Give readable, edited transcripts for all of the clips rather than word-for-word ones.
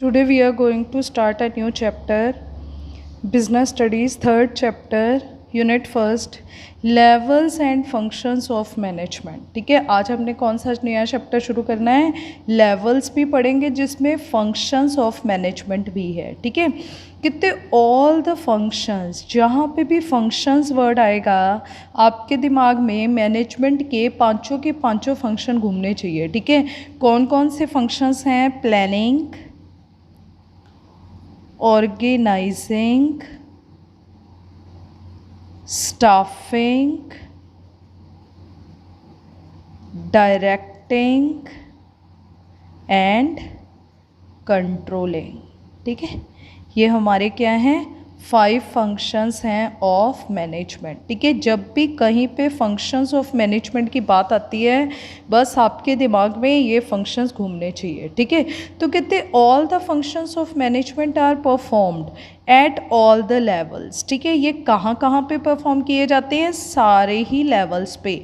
Today we are going to start a new chapter, Business Studies, third chapter, Unit First, Levels and Functions of Management. ठीक है, आज हमने कौन सा नया चैप्टर शुरू करना है? लेवल्स भी पढ़ेंगे जिसमें फंक्शंस ऑफ मैनेजमेंट भी है. ठीक है, कितने ऑल द फंक्शंस, जहाँ पे भी फंक्शंस वर्ड आएगा आपके दिमाग में मैनेजमेंट के पांचों फंक्शन घूमने चाहिए. ठीक है, कौन कौन से फंक्शंस हैं? Planning, organizing, staffing, directing and controlling. ठीक है, ये हमारे क्या हैं? 5 फंक्शंस हैं ऑफ मैनेजमेंट. ठीक है, जब भी कहीं पे फंक्शंस ऑफ मैनेजमेंट की बात आती है बस आपके दिमाग में ये फंक्शंस घूमने चाहिए. ठीक है, तो कहते all the functions of management are performed at all the levels. ठीक है, ये कहाँ कहाँ पे परफॉर्म किए जाते हैं? सारे ही लेवल्स पे.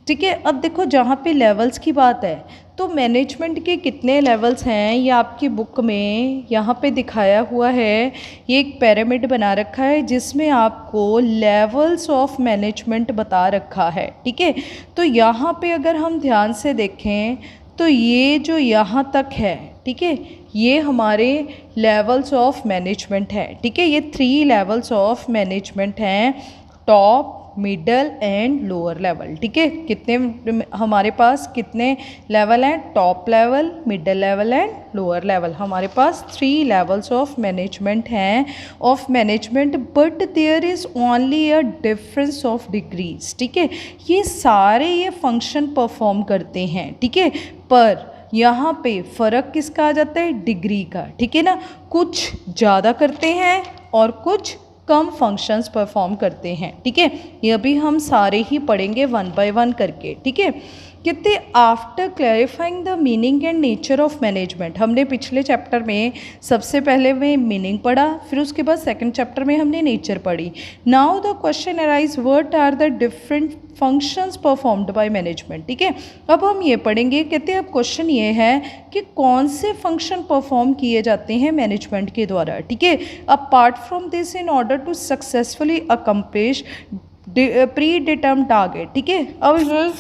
ठीक है, अब देखो जहाँ पे लेवल्स की बात है तो मैनेजमेंट के कितने लेवल्स हैं ये आपकी बुक में यहाँ पे दिखाया हुआ है. ये एक पिरामिड बना रखा है जिसमें आपको लेवल्स ऑफ मैनेजमेंट बता रखा है. ठीक है, तो यहाँ पे अगर हम ध्यान से देखें तो ये जो यहाँ तक है, ठीक है, ये हमारे लेवल्स ऑफ मैनेजमेंट है. ठीक है, ये 3 लेवल्स ऑफ मैनेजमेंट हैं, top, middle and lower level. ठीक है, कितने हमारे पास कितने लेवल हैं? Top level, middle level and lower level. हमारे पास 3 लेवल्स ऑफ मैनेजमेंट हैं of management, but there is only a difference of degrees. ठीक है, ये सारे ये फंक्शन परफॉर्म करते हैं. ठीक है, पर यहाँ पे फ़र्क किसका आ जाता है? डिग्री का. ठीक है ना, कुछ ज़्यादा करते हैं और कुछ कम फंक्शंस परफॉर्म करते हैं. ठीक है, ये अभी हम सारे ही पढ़ेंगे 1 बाय 1 करके. ठीक है, कहते after clarifying the meaning and nature of management, हमने पिछले चैप्टर में सबसे पहले में मीनिंग पढ़ा, फिर उसके बाद सेकंड चैप्टर में हमने नेचर पढ़ी. Now the question arise, what are the different functions performed by management. ठीक है, अब हम ये पढ़ेंगे. कहते हैं अब क्वेश्चन ये है कि कौन से फंक्शन परफॉर्म किए जाते हैं मैनेजमेंट के द्वारा. ठीक है, apart from this, in order to successfully accomplish pre determined target. ठीक है, अब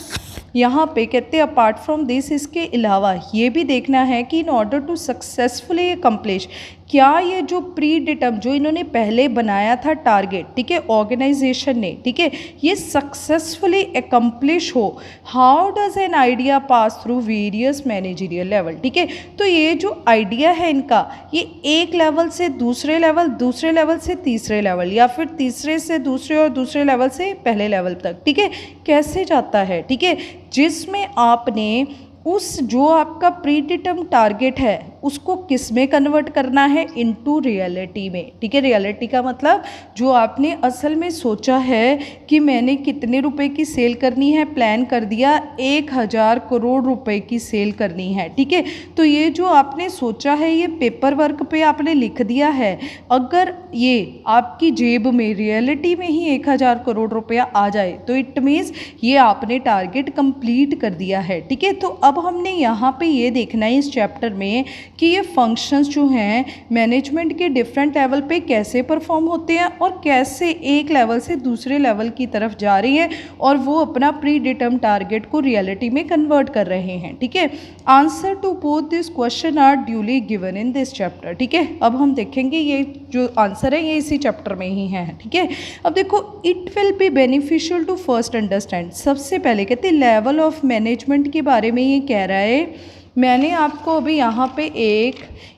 यहाँ पे कहते हैं अपार्ट फ्रॉम दिस, इसके अलावा ये भी देखना है कि in order to successfully accomplish, क्या ये जो प्री डिटर्म जो इन्होंने पहले बनाया था टारगेट, ठीक है, ऑर्गेनाइजेशन ने, ठीक है, ये सक्सेसफुली अकम्प्लिश हो. How does an idea pass through various managerial level. ठीक है, तो ये जो आइडिया है इनका, ये एक लेवल से दूसरे लेवल, दूसरे लेवल से तीसरे लेवल, या फिर तीसरे से दूसरे और दूसरे लेवल से पहले लेवल तक, ठीक है, कैसे जाता है. ठीक है, जिसमें आपने उस जो आपका प्री डिटर्म टारगेट है उसको किस में कन्वर्ट करना है? इनटू रियलिटी में. ठीक है, रियलिटी का मतलब जो आपने असल में सोचा है कि मैंने कितने रुपए की सेल करनी है, प्लान कर दिया 1000 करोड़ रुपए की सेल करनी है. ठीक है, तो ये जो आपने सोचा है ये पेपर वर्क पे आपने लिख दिया है, अगर ये आपकी जेब में रियलिटी में ही 1000 करोड़ रुपया आ जाए तो इट मीन्स ये आपने टारगेट कंप्लीट कर दिया है. ठीक है, तो अब हमने यहाँ पे ये देखना है इस चैप्टर में कि ये फंक्शंस जो हैं मैनेजमेंट के डिफरेंट लेवल पे कैसे परफॉर्म होते हैं और कैसे एक लेवल से दूसरे लेवल की तरफ जा रही हैं और वो अपना प्री डिटर्म टारगेट को रियलिटी में कन्वर्ट कर रहे हैं. ठीक है, answer to both this question are duly given in this chapter. ठीक है, अब हम देखेंगे ये जो आंसर है ये इसी चैप्टर में ही है. ठीक है, अब देखो, it will be beneficial to first understand. सबसे पहले कहते हैं लेवल ऑफ मैनेजमेंट के बारे में ये कह रहा है. मैंने आपको अभी यहाँ पे एक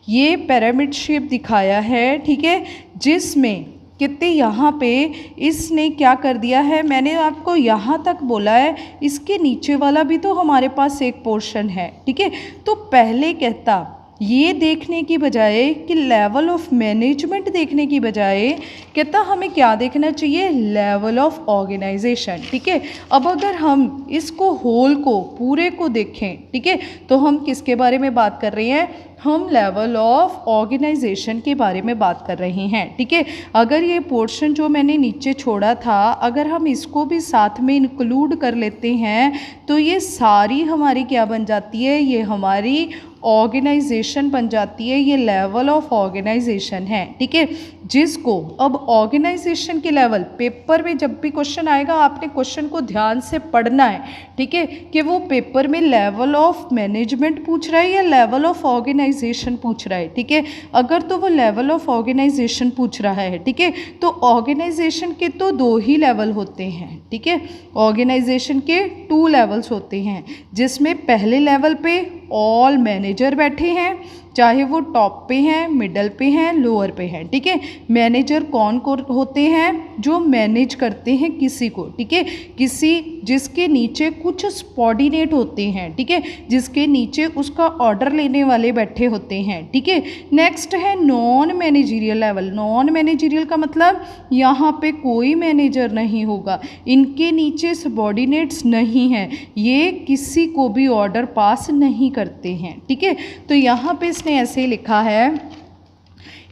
ये पिरामिड शेप दिखाया है. ठीक है, जिसमें कितने यहाँ पे इसने क्या कर दिया है, मैंने आपको यहाँ तक बोला है, इसके नीचे वाला भी तो हमारे पास एक पोर्शन है. ठीक है, तो पहले कहता ये देखने की बजाय कि लेवल ऑफ मैनेजमेंट देखने की बजाय कहता हमें क्या देखना चाहिए? Level of organisation. ठीक है, अब अगर हम इसको होल को पूरे को देखें, ठीक है, तो हम किसके बारे में बात कर रहे हैं? हम लेवल ऑफ ऑर्गेनाइजेशन के बारे में बात कर रहे हैं। ठीक है, अगर ये पोर्शन जो मैंने नीचे छोड़ा था अगर हम इसको भी साथ में इंक्लूड कर लेते हैं तो ये सारी हमारी क्या बन जाती है, ये हमारी ऑर्गेनाइजेशन बन जाती है, ये लेवल ऑफ ऑर्गेनाइजेशन है, ठीक है। जिसको अब ऑर्गेनाइजेशन के लेवल पेपर में जब भी क्वेश्चन आएगा आपने क्वेश्चन को ध्यान से पढ़ना है, ठीक है, कि वो पेपर में लेवल ऑफ मैनेजमेंट पूछ रहा है या लेवल ऑफ ऑर्गेनाइजेशन पूछ रहा है, ठीक है। अगर तो वो लेवल ऑफ ऑर्गेनाइजेशन पूछ रहा है, ठीक है, तो ऑर्गेनाइजेशन के तो 2 ही लेवल होते हैं, ठीक है। ऑर्गेनाइजेशन के 2 लेवल्स होते हैं, जिसमें पहले लेवल पे ऑल मैनेजर बैठे हैं, चाहे वो टॉप पे हैं, मिडल पे हैं, लोअर पे हैं, ठीक है। मैनेजर कौन कौन होते हैं? जो मैनेज करते हैं किसी को, ठीक है, किसी जिसके नीचे कुछ सबॉर्डिनेट होते हैं, ठीक है, जिसके नीचे उसका ऑर्डर लेने वाले बैठे होते हैं, ठीक है। नेक्स्ट है non managerial level. Non managerial का मतलब यहाँ पे कोई मैनेजर नहीं होगा, इनके नीचे सबॉर्डिनेट्स नहीं हैं, ये किसी को भी ऑर्डर पास नहीं करते हैं, ठीक है। तो यहाँ पे इसने ऐसे लिखा है,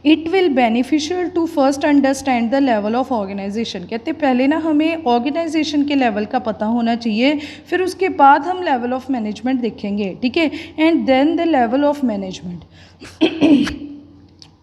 it will beneficial to first understand the level of organisation. कहते पहले ना हमें ऑर्गेनाइजेशन के लेवल का पता होना चाहिए, फिर उसके बाद हम लेवल ऑफ मैनेजमेंट देखेंगे, ठीक है, and then the level of management.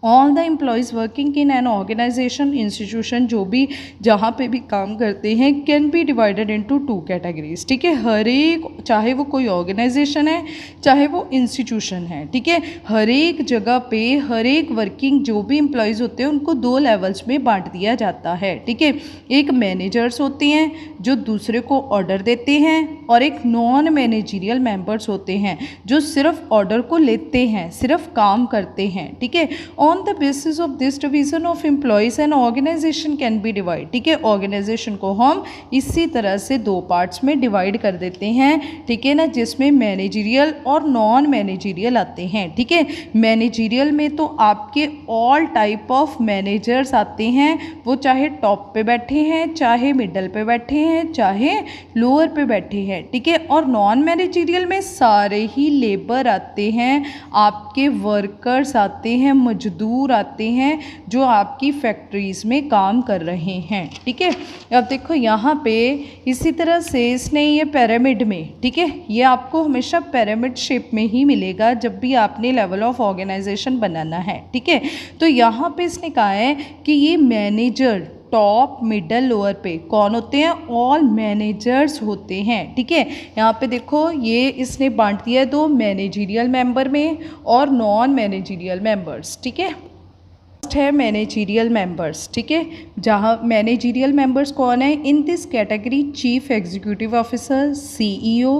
All the employees working in an organisation institution, जो भी जहाँ पे भी काम करते हैं, can be divided into 2 categories, ठीक है। हर एक, चाहे वो कोई ऑर्गेनाइजेशन है चाहे वो इंस्टीट्यूशन है, ठीक है, हर एक जगह पे हर एक वर्किंग जो भी एम्प्लॉयज़ होते हैं उनको 2 लेवल्स में बांट दिया जाता है, ठीक है। एक मैनेजर्स होते हैं जो दूसरे को ऑर्डर देते हैं, और एक नॉन मैनेजरियल मेंबर्स होते हैं जो सिर्फ ऑर्डर को लेते हैं, सिर्फ काम करते हैं, ठीक है। On the basis of this division of employees and organisation can be divide, ठीक है। ऑर्गेनाइजेशन को हम इसी तरह से 2 पार्ट्स में डिवाइड कर देते हैं, ठीक है ना, जिसमें मैनेजरियल और नॉन मैनेजरियल आते हैं, ठीक है। मैनेजरियल में तो आपके ऑल टाइप ऑफ मैनेजर्स आते हैं, वो चाहे टॉप पे बैठे हैं, चाहे मिडल पे बैठे हैं, चाहे लोअर पे बैठे हैं, ठीक है। और नॉन मैनेजरियल में सारे ही लेबर आते हैं, आपके वर्कर्स आते हैं, मजदूर आते हैं जो आपकी फैक्ट्रीज़ में काम कर रहे हैं, ठीक है। अब देखो यहाँ पे इसी तरह से इसने ये पिरामिड में, ठीक है, ये आपको हमेशा पिरामिड शेप में ही मिलेगा जब भी आपने लेवल ऑफ ऑर्गेनाइजेशन बनाना है, ठीक है। तो यहाँ पे इसने कहा है कि ये मैनेजर टॉप मिडल लोअर पे कौन होते हैं? ऑल मैनेजर्स होते हैं, ठीक है। यहाँ पे देखो ये इसने बांट दिया है 2 मैनेजरियल मेंबर में और नॉन मैनेजरियल मेंबर्स, ठीक है। है मैनेजरियल मेंबर्स, ठीक है, जहाँ मैनेजरियल मेंबर्स कौन है? In this category chief executive officer, CEO,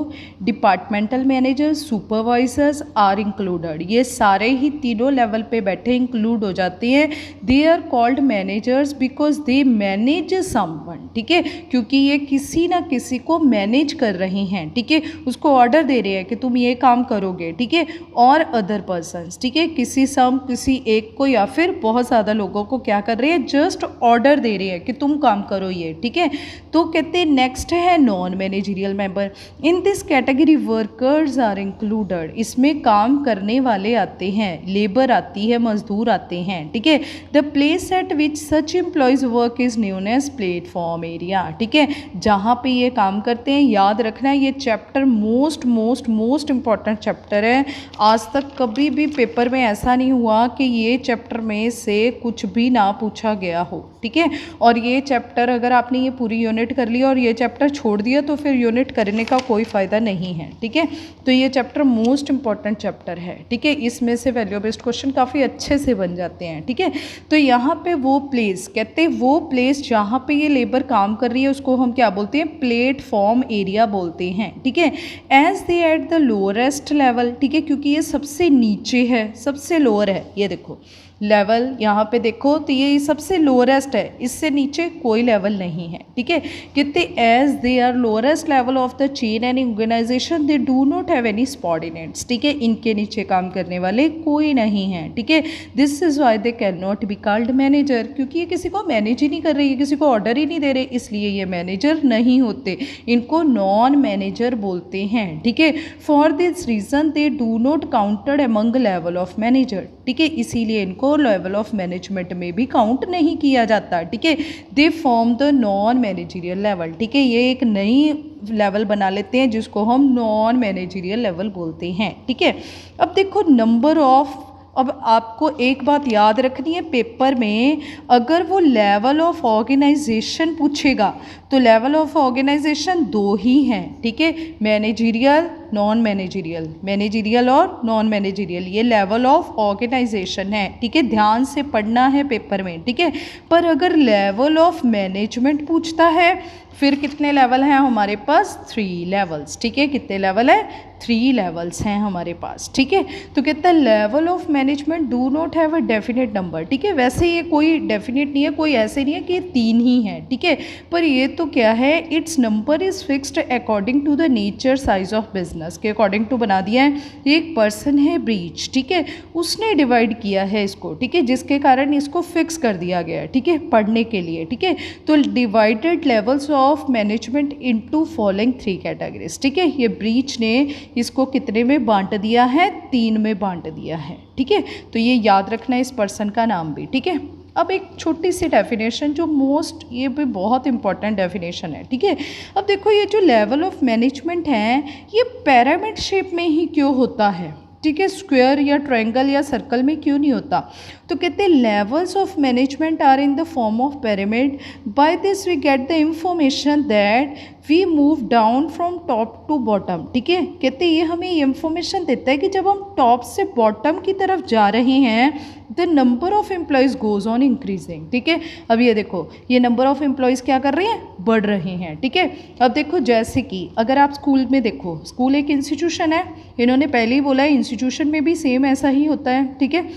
departmental managers, supervisors are included. ये सारे ही तीनों लेवल पे बैठे इंक्लूड हो जाते हैं। They are called managers because they manage someone, ठीक है, क्योंकि ये किसी ना किसी को मैनेज कर रहे हैं, ठीक है, उसको ऑर्डर दे रहे हैं कि तुम ये काम करोगे, ठीक है। और अदर पर्सन्स, ठीक है, किसी एक को या फिर बहुत ज़्यादा लोगों को क्या कर रहे हैं? जस्ट ऑर्डर दे रहे हैं कि तुम काम करो ये, ठीक है। तो कहते हैं नेक्स्ट है non managerial member. In this category workers are included. इसमें काम करने वाले आते हैं, लेबर आती है, मजदूर आते हैं, ठीक है। The place at which such employees work is known as platform area, ठीक है, जहाँ पे ये काम करते हैं। याद रखना है ये चैप्टर मोस्ट इंपॉर्टेंट चैप्टर है। आज तक कभी भी पेपर में ऐसा नहीं हुआ कि ये चैप्टर में से कुछ भी ना पूछा गया हो, ठीक है। और ये चैप्टर अगर आपने ये पूरी यूनिट कर लिया और ये चैप्टर छोड़ दिया तो फिर यूनिट करने का कोई फ़ायदा नहीं है, ठीक है। तो ये चैप्टर मोस्ट इंपॉर्टेंट चैप्टर है, ठीक है, इसमें से वैल्यू बेस्ड क्वेश्चन काफ़ी अच्छे से बन जाते हैं, ठीक है। तो यहाँ पे वो प्लेस, कहते हैं वो प्लेस जहाँ पे ये लेबर काम कर रही है उसको हम क्या बोलते हैं? प्लेटफॉर्म एरिया बोलते हैं, ठीक है। As they at the lowest level, ठीक है, क्योंकि ये सबसे नीचे है, सबसे लोअर है, ये देखो लेवल यहाँ पे देखो तो ये सबसे लोअरेस्ट है, इससे नीचे कोई लेवल नहीं है, ठीक है। कितने as they are lowest level of the chain and organisation they do not have any subordinates, ठीक है, इनके नीचे काम करने वाले कोई नहीं है, ठीक है। This is why they can not be called manager, क्योंकि ये किसी को मैनेज ही नहीं कर रही है, किसी को ऑर्डर ही नहीं दे रहे, इसलिए ये मैनेजर नहीं होते, इनको नॉन मैनेजर बोलते हैं, ठीक है। For this reason they do not counted among level of manager, ठीक है, इसीलिए इनको लेवल ऑफ मैनेजमेंट में भी काउंट नहीं किया जाता, ठीक है। They form the non managerial level, ठीक है, ये एक नई लेवल बना लेते हैं जिसको हम नॉन मैनेजरियल लेवल बोलते हैं, ठीक है। अब देखो नंबर ऑफ, अब आपको एक बात याद रखनी है, पेपर में अगर वो लेवल ऑफ ऑर्गेनाइजेशन पूछेगा तो लेवल ऑफ ऑर्गेनाइजेशन दो ही हैं, ठीक है, मैनेजरियल नॉन मैनेजरियल, मैनेजरियल और नॉन मैनेजरियल, ये लेवल ऑफ ऑर्गेनाइजेशन है, ठीक है, ध्यान से पढ़ना है पेपर में, ठीक है। पर अगर लेवल ऑफ मैनेजमेंट पूछता है फिर कितने लेवल हैं हमारे पास, 3 लेवल्स, ठीक है, कितने लेवल है, 3 लेवल्स हैं हमारे पास, ठीक है। तो कहता है level of management do not have a definite number, ठीक है, वैसे ये कोई डेफिनेट नहीं है, कोई ऐसे नहीं है कि 3 ही हैं, ठीक है, पर ये तो क्या है, it's number is fixed according to the nature size of business के अकॉर्डिंग टू बना दिया है। एक पर्सन है ब्रीच, ठीक है, उसने डिवाइड किया है इसको, ठीक है, जिसके कारण इसको फिक्स कर दिया गया है, ठीक है, पढ़ने के लिए, ठीक है। तो divided levels of management into following 3 categories, ठीक है, ये ब्रीच ने इसको कितने में बांट दिया है, 3 में बांट दिया है, ठीक है। तो ये याद रखना है इस पर्सन का नाम भी, ठीक है। अब एक छोटी सी डेफिनेशन जो मोस्ट, ये भी बहुत इंपॉर्टेंट डेफिनेशन है, ठीक है। अब देखो ये जो लेवल ऑफ मैनेजमेंट है ये पिरामिड शेप में ही क्यों होता है, ठीक है, स्क्वायर या ट्रायंगल या सर्कल में क्यों नहीं होता। तो कहते हैं levels of management are in the form of pyramid, by this we get the information that we move down from top to bottom, ठीक है। कहते हैं ये हमें इंफॉर्मेशन देता है कि जब हम टॉप से बॉटम की तरफ जा रहे हैं the number of employees goes on increasing, ठीक है। अब ये देखो ये नंबर ऑफ एम्प्लॉयज़ क्या कर रहे हैं, बढ़ रहे हैं, ठीक है। अब देखो जैसे कि अगर आप स्कूल में देखो, स्कूल एक इंस्टीट्यूशन है, इन्होंने पहले ही बोला है इंस्टीट्यूशन में भी सेम ऐसा ही होता है, ठीक है।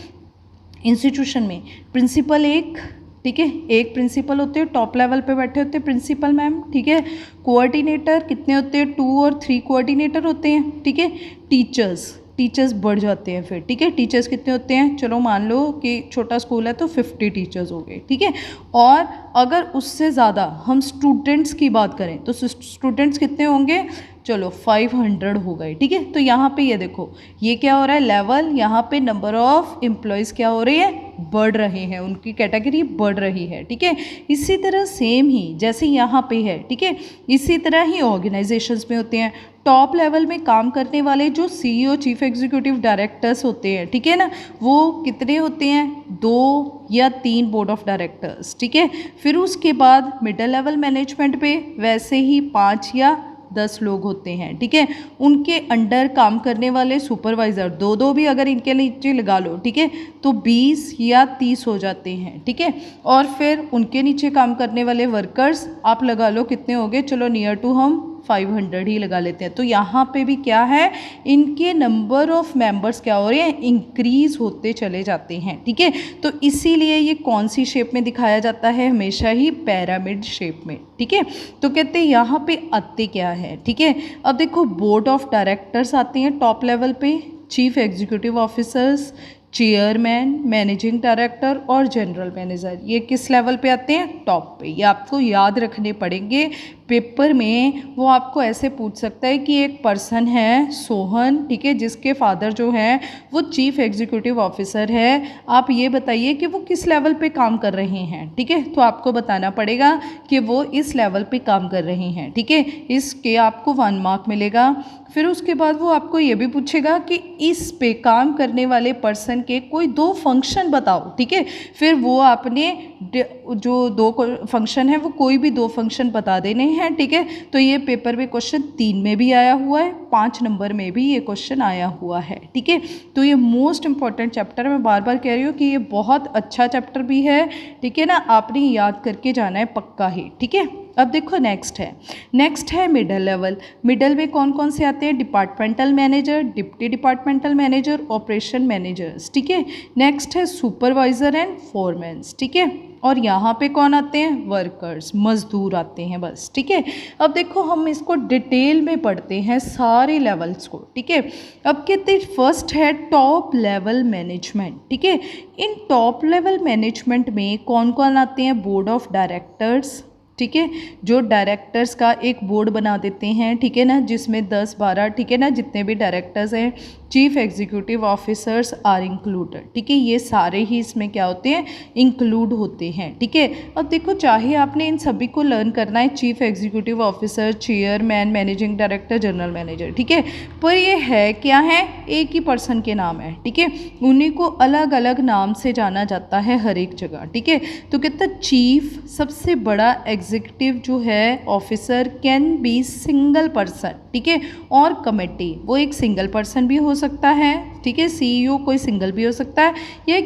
इंस्टीट्यूशन में प्रिंसिपल एक, ठीक है, एक प्रिंसिपल होते हैं, टॉप लेवल पे बैठे होते हैं प्रिंसिपल मैम, ठीक है। कोऑर्डिनेटर कितने होते हैं, 2 और 3 कोऑर्डिनेटर होते हैं, ठीक है। टीचर्स बढ़ जाते हैं फिर, ठीक है, टीचर्स कितने होते हैं, चलो मान लो कि छोटा स्कूल है तो 50 टीचर्स हो गए, ठीक है। और अगर उससे ज़्यादा हम स्टूडेंट्स की बात करें तो स्टूडेंट्स कितने होंगे, चलो 500 हो गए, ठीक है। तो यहाँ पे ये देखो ये क्या हो रहा है, लेवल, यहाँ पे नंबर ऑफ एम्प्लॉयज़ क्या हो रही है, बढ़ रहे हैं, उनकी कैटेगरी बढ़ रही है, ठीक है। इसी तरह सेम ही जैसे यहाँ पे है, ठीक है, इसी तरह ही ऑर्गेनाइजेशंस में होते हैं। टॉप लेवल में काम करने वाले जो CEO चीफ एग्जीक्यूटिव डायरेक्टर्स होते हैं, ठीक है ना, वो कितने होते हैं, 2 या 3 बोर्ड ऑफ डायरेक्टर्स, ठीक है। फिर उसके बाद मिडिल लेवल मैनेजमेंट पे वैसे ही 5 या 10 लोग होते हैं, ठीक है। उनके अंडर काम करने वाले सुपरवाइज़र 2-2 भी अगर इनके नीचे लगा लो, ठीक है, तो 20 या 30 हो जाते हैं, ठीक है। और फिर उनके नीचे काम करने वाले वर्कर्स आप लगा लो कितने हो गए, चलो नियर टू हम 500 ही लगा लेते हैं। तो यहाँ पे भी क्या है, इनके नंबर ऑफ मेंबर्स क्या हो रहे हैं, इंक्रीज होते चले जाते हैं, ठीक है। तो इसीलिए ये कौन सी शेप में दिखाया जाता है, हमेशा ही पिरामिड शेप में, ठीक है। तो कहते हैं यहाँ पे आते क्या है, ठीक है। अब देखो बोर्ड ऑफ डायरेक्टर्स आते हैं टॉप लेवल पे, chief executive officers, chairman, managing director और जनरल मैनेजर, ये किस लेवल पे आते हैं, टॉप पे। ये आपको याद रखने पड़ेंगे पेपर में, वो आपको ऐसे पूछ सकता है कि एक पर्सन है सोहन, ठीक है, जिसके फादर जो हैं वो चीफ एग्जीक्यूटिव ऑफिसर है, आप ये बताइए कि वो किस लेवल पे काम कर रहे हैं, ठीक है। तो आपको बताना पड़ेगा कि वो इस लेवल पे काम कर रहे हैं, ठीक है, इसके आपको 1 मार्क मिलेगा। फिर उसके बाद वो आपको ये भी पूछेगा कि इस पे काम करने वाले पर्सन के कोई 2 फंक्शन बताओ, ठीक है। फिर वो आपने जो 2 फंक्शन है वो कोई भी 2 फंक्शन बता देने हैं, ठीक है। तो ये पेपर में क्वेश्चन 3 में भी आया हुआ है, 5 नंबर में भी ये क्वेश्चन आया हुआ है, ठीक है। तो ये मोस्ट इंपॉर्टेंट चैप्टर, मैं बार बार कह रही हूँ कि ये बहुत अच्छा चैप्टर भी है, ठीक है ना, आपने याद करके जाना है पक्का ही, ठीक है। अब देखो नेक्स्ट है मिडल लेवल। मिडल में कौन कौन से आते हैं, departmental manager, deputy departmental manager, operation managers, ठीक है। नेक्स्ट है सुपरवाइजर एंड फोरमैन्स, ठीक है। और यहाँ पे कौन आते हैं, वर्कर्स, मजदूर आते हैं बस, ठीक है। अब देखो हम इसको डिटेल में पढ़ते हैं सारे लेवल्स को, ठीक है। अब कहते हैं फर्स्ट है टॉप लेवल मैनेजमेंट, ठीक है। इन टॉप लेवल मैनेजमेंट में कौन कौन आते हैं, बोर्ड ऑफ डायरेक्टर्स, ठीक है, जो डायरेक्टर्स का एक बोर्ड बना देते हैं, ठीक है ना, जिसमें 10-12, ठीक है ना, जितने भी डायरेक्टर्स हैं, chief executive officers are included, ठीक है, ये सारे ही इसमें क्या होते हैं, इंक्लूड होते हैं, ठीक है। अब देखो, चाहे आपने इन सभी को लर्न करना है, chief executive officer, chairman, managing director, general manager, ठीक है, पर ये है क्या है, एक ही पर्सन के नाम है, ठीक है, उन्हीं को अलग अलग नाम से जाना जाता है हर एक जगह, ठीक है। तो कहता चीफ सबसे बड़ा एग्जीक्यूटिव जो है officer can be single person, ठीक है, और कमेटी वो एक सिंगल पर्सन भी हो सकता है, ठीक है, सीईओ कोई सिंगल भी हो सकता है, या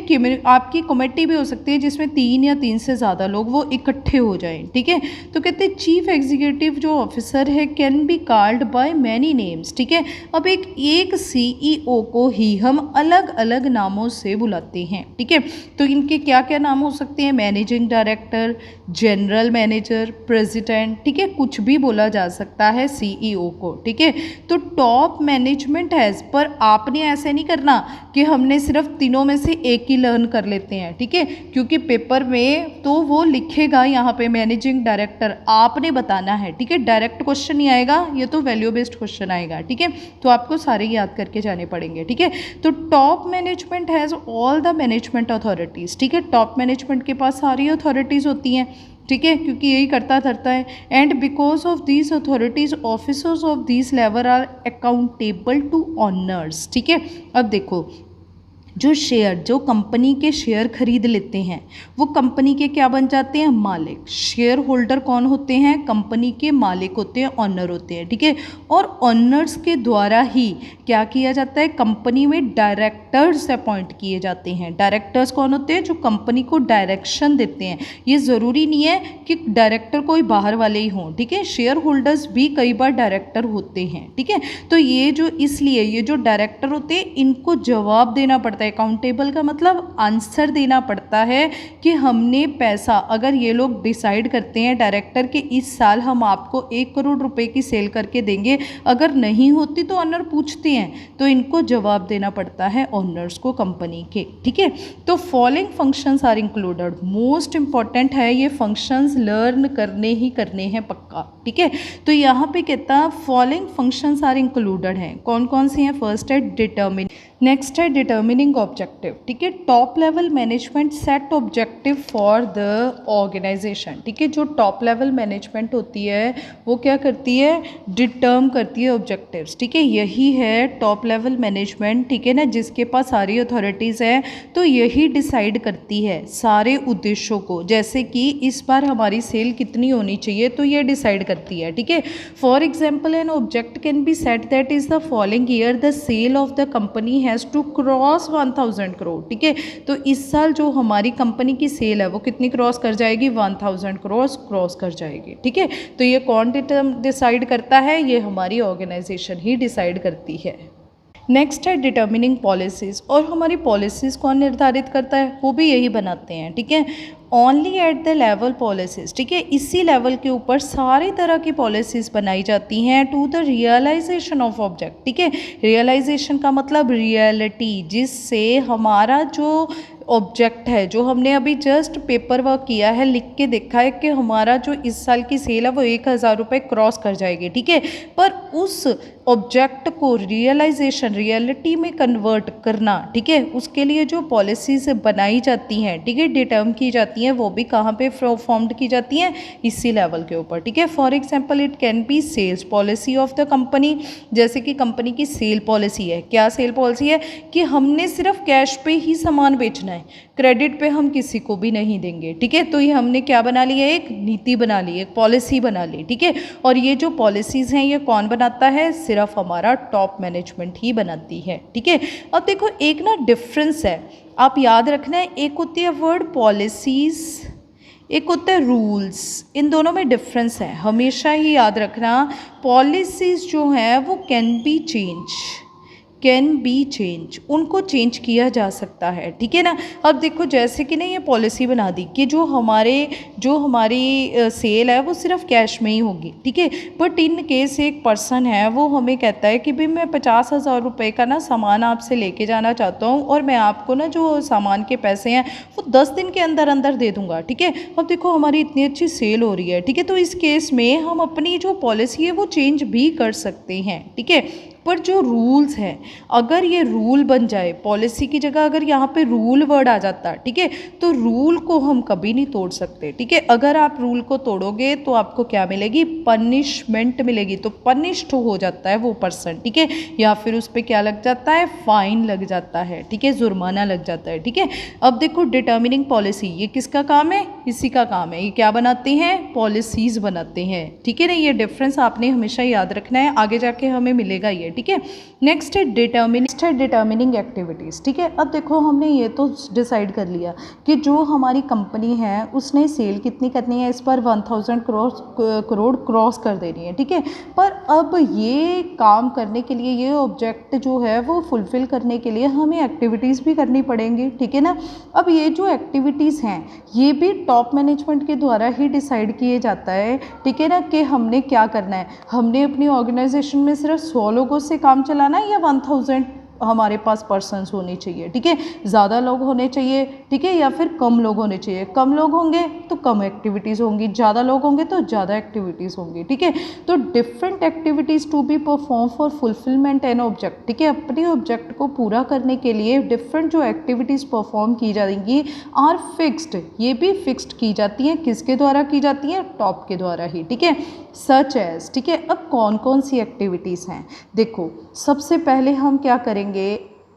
आपकी कमेटी भी हो सकती है जिसमें 3 या 3 से ज़्यादा लोग वो इकट्ठे हो जाएं, ठीक है। तो कहते हैं चीफ एग्जीक्यूटिव जो ऑफिसर है can be called by many names, ठीक है। अब एक सीईओ को ही हम अलग अलग नामों से बुलाते हैं, ठीक है। तो इनके क्या क्या नाम हो सकते हैं, managing director, general manager, president, ठीक है, कुछ भी बोला जा सकता है सीईओ को, ठीक है। तो टॉप मैनेजमेंट हैज़, पर आपने ऐसे नहीं करना कि हमने सिर्फ तीनों में से एक ही लर्न कर लेते हैं, ठीक है, क्योंकि पेपर में तो वो लिखेगा यहाँ पे मैनेजिंग डायरेक्टर, आपने बताना है, ठीक है, डायरेक्ट क्वेश्चन नहीं आएगा, ये तो वैल्यू बेस्ड क्वेश्चन आएगा, ठीक है। तो आपको सारे याद करके जाने पड़ेंगे, ठीक है। तो top management has all the management authorities, ठीक है, टॉप मैनेजमेंट के पास सारी अथॉरिटीज़ होती हैं, ठीक है, क्योंकि यही करता धरता है। And because of these authorities officers of these level are accountable to owners, ठीक है। अब देखो, जो कंपनी के शेयर खरीद लेते हैं वो कंपनी के क्या बन जाते हैं, मालिक। शेयर होल्डर कौन होते हैं, कंपनी के मालिक होते हैं, ऑनर होते हैं, ठीक है। और ऑनर्स के द्वारा ही क्या किया जाता है, कंपनी में डायरेक्टर्स अपॉइंट किए जाते हैं। डायरेक्टर्स कौन होते हैं, जो कंपनी को डायरेक्शन देते हैं। ये ज़रूरी नहीं है कि डायरेक्टर कोई बाहर वाले ही हों, ठीक है, शेयर होल्डर्स भी कई बार डायरेक्टर होते हैं, ठीक है। तो ये जो डायरेक्टर होते हैं इनको जवाब देना पड़ता है। अकाउंटेबल का मतलब आंसर देना पड़ता है कि हमने पैसा, अगर ये लोग डिसाइड करते हैं डायरेक्टर के इस साल हम आपको 1 करोड़ रुपए की सेल करके देंगे, अगर नहीं होती तो ऑनर पूछते हैं, तो इनको जवाब देना पड़ता है ऑनर्स को कंपनी के, ठीक है। तो following functions are included, most important है, ये फंक्शंस लर्न करने हैं पक्का, ठीक है। तो यहाँ पे कहता फॉलोइंग फंक्शंस आर इंक्लूडेड हैं, कौन कौन सी हैं, फर्स्ट है डिटर्मिन, नेक्स्ट है डिटर्मिनिंग ऑब्जेक्टिव, ठीक है, top level management set objective for the organisation, ठीक है। जो टॉप लेवल मैनेजमेंट होती है वो क्या करती है, डिटर्म करती है ऑब्जेक्टिव्स, ठीक है, यही है टॉप लेवल मैनेजमेंट, ठीक है ना, जिसके पास सारी अथॉरिटीज़ है, तो यही डिसाइड करती है सारे उद्देश्यों को, जैसे कि इस बार हमारी सेल कितनी होनी चाहिए, तो ये डिसाइड करती है, ठीक है। For example an object can be set that is the following year the sale of the company has to cross 1000 crore, ठीक है। तो इस साल जो हमारी कंपनी की सेल है वो कितनी क्रॉस कर जाएगी, 1000 करोड़ क्रॉस कर जाएगी, ठीक है। तो ये कौन डिसाइड करता है, ये हमारी ऑर्गेनाइजेशन ही डिसाइड करती है। नेक्स्ट है डिटर्मिनिंग पॉलिसीज़, और हमारी पॉलिसीज़ कौन निर्धारित करता है, वो भी यही बनाते हैं, ठीक है। Only at the level policies, ठीक है, इसी लेवल के ऊपर सारी तरह की पॉलिसीज़ बनाई जाती हैं to the realisation of object, ठीक है। रियलाइजेशन का मतलब रियलिटी, जिससे हमारा जो ऑब्जेक्ट है, जो हमने अभी जस्ट पेपर वर्क किया है, लिख के देखा है कि हमारा जो इस साल की सेल है वो 1000 रुपये क्रॉस कर जाएगी, ठीक है, पर उस ऑब्जेक्ट को रियलिटी में कन्वर्ट करना, ठीक है, उसके लिए जो पॉलिसीज़ बनाई जाती हैं, ठीक है, डिटर्म की जाती हैं, वो भी कहाँ पे फॉर्म्ड की जाती हैं, इसी लेवल के ऊपर, ठीक है। For example it can be sales policy of the company, जैसे कि कंपनी की सेल पॉलिसी है, क्या सेल पॉलिसी है कि हमने सिर्फ कैश पे ही सामान बेचना है, क्रेडिट पे हम किसी को भी नहीं देंगे, ठीक है। तो ये हमने क्या बना लिया, एक नीति बना ली, एक पॉलिसी बना ली, ठीक है। और ये जो पॉलिसीज़ हैं ये कौन बनाता है, सिर्फ हमारा टॉप मैनेजमेंट ही बनाती है, ठीक है। अब देखो एक ना डिफरेंस है, आप याद रखना है, एक होती है वर्ड पॉलिसीज़, एक होता है रूल्स, इन दोनों में डिफरेंस है, हमेशा ही याद रखना। पॉलिसीज़ जो है वो can be change, can be change, उनको चेंज किया जा सकता है, ठीक है ना। अब देखो जैसे कि ना ये पॉलिसी बना दी कि जो हमारी सेल है वो सिर्फ कैश में ही होगी, ठीक है। बट इन केस एक पर्सन है वो हमें कहता है कि भाई मैं 50,000 रुपये का ना सामान आपसे लेके जाना चाहता हूँ और मैं आपको ना जो सामान के पैसे हैं वो 10 दिन के अंदर अंदर दे दूँगा, ठीक है। अब देखो हमारी इतनी अच्छी सेल हो रही है, ठीक है, तो इस केस में हम अपनी जो पॉलिसी है वो चेंज भी कर सकते हैं, ठीक है। पर जो रूल्स हैं, अगर ये रूल बन जाए, पॉलिसी की जगह अगर यहाँ पे रूल वर्ड आ जाता, ठीक है, तो रूल को हम कभी नहीं तोड़ सकते, ठीक है। अगर आप रूल को तोड़ोगे तो आपको क्या मिलेगी, पनिशमेंट मिलेगी, तो पनिश्ड हो जाता है वो पर्सन, ठीक है, या फिर उस पर क्या लग जाता है, फाइन लग जाता है, ठीक है, जुर्माना लग जाता है, ठीक है। अब देखो डिटर्मिनिंग पॉलिसी, ये किसका काम है, इसी का काम है, ये क्या बनाते हैं, पॉलिसीज बनाते हैं, ठीक है ना। ये डिफरेंस आपने हमेशा याद रखना है, आगे जाके हमें मिलेगा ये, ठीक है। नेक्स्ट है डिटर्मिनिंग एक्टिविटीज़, ठीक है। अब देखो हमने ये तो डिसाइड कर लिया कि जो हमारी कंपनी है उसने सेल कितनी करनी है, इस पर 1000 करोड़ क्रॉस कर देनी है, ठीक है। पर अब ये काम करने के लिए, ये ऑब्जेक्ट जो है वो फुलफिल करने के लिए हमें एक्टिविटीज़ भी करनी पड़ेंगी, ठीक है ना। अब ये जो एक्टिविटीज़ हैं ये भी टॉप मैनेजमेंट के द्वारा ही डिसाइड किए जाता है, ठीक है ना, कि हमने क्या करना है। हमने अपनी ऑर्गेनाइजेशन में सिर्फ 100 लोगों से काम चलाना है या 1000 हमारे पास पर्सन्स होने चाहिए, ठीक है, ज़्यादा लोग होने चाहिए, ठीक है, या फिर कम लोग होने चाहिए। कम लोग होंगे तो कम एक्टिविटीज़ होंगी, ज़्यादा लोग होंगे तो ज़्यादा एक्टिविटीज़ होंगी, ठीक है। तो different activities to be perform for fulfilment an object, ठीक है, अपने ऑब्जेक्ट को पूरा करने के लिए डिफरेंट जो एक्टिविटीज़ परफॉर्म की जाएंगी आर फिक्स्ड, ये भी फिक्स्ड की जाती हैं, किसके द्वारा की जाती हैं, टॉप के द्वारा ही, ठीक है। सच एज, ठीक है। अब कौन कौन सी एक्टिविटीज़ हैं, देखो सबसे पहले हम क्या करेंगे,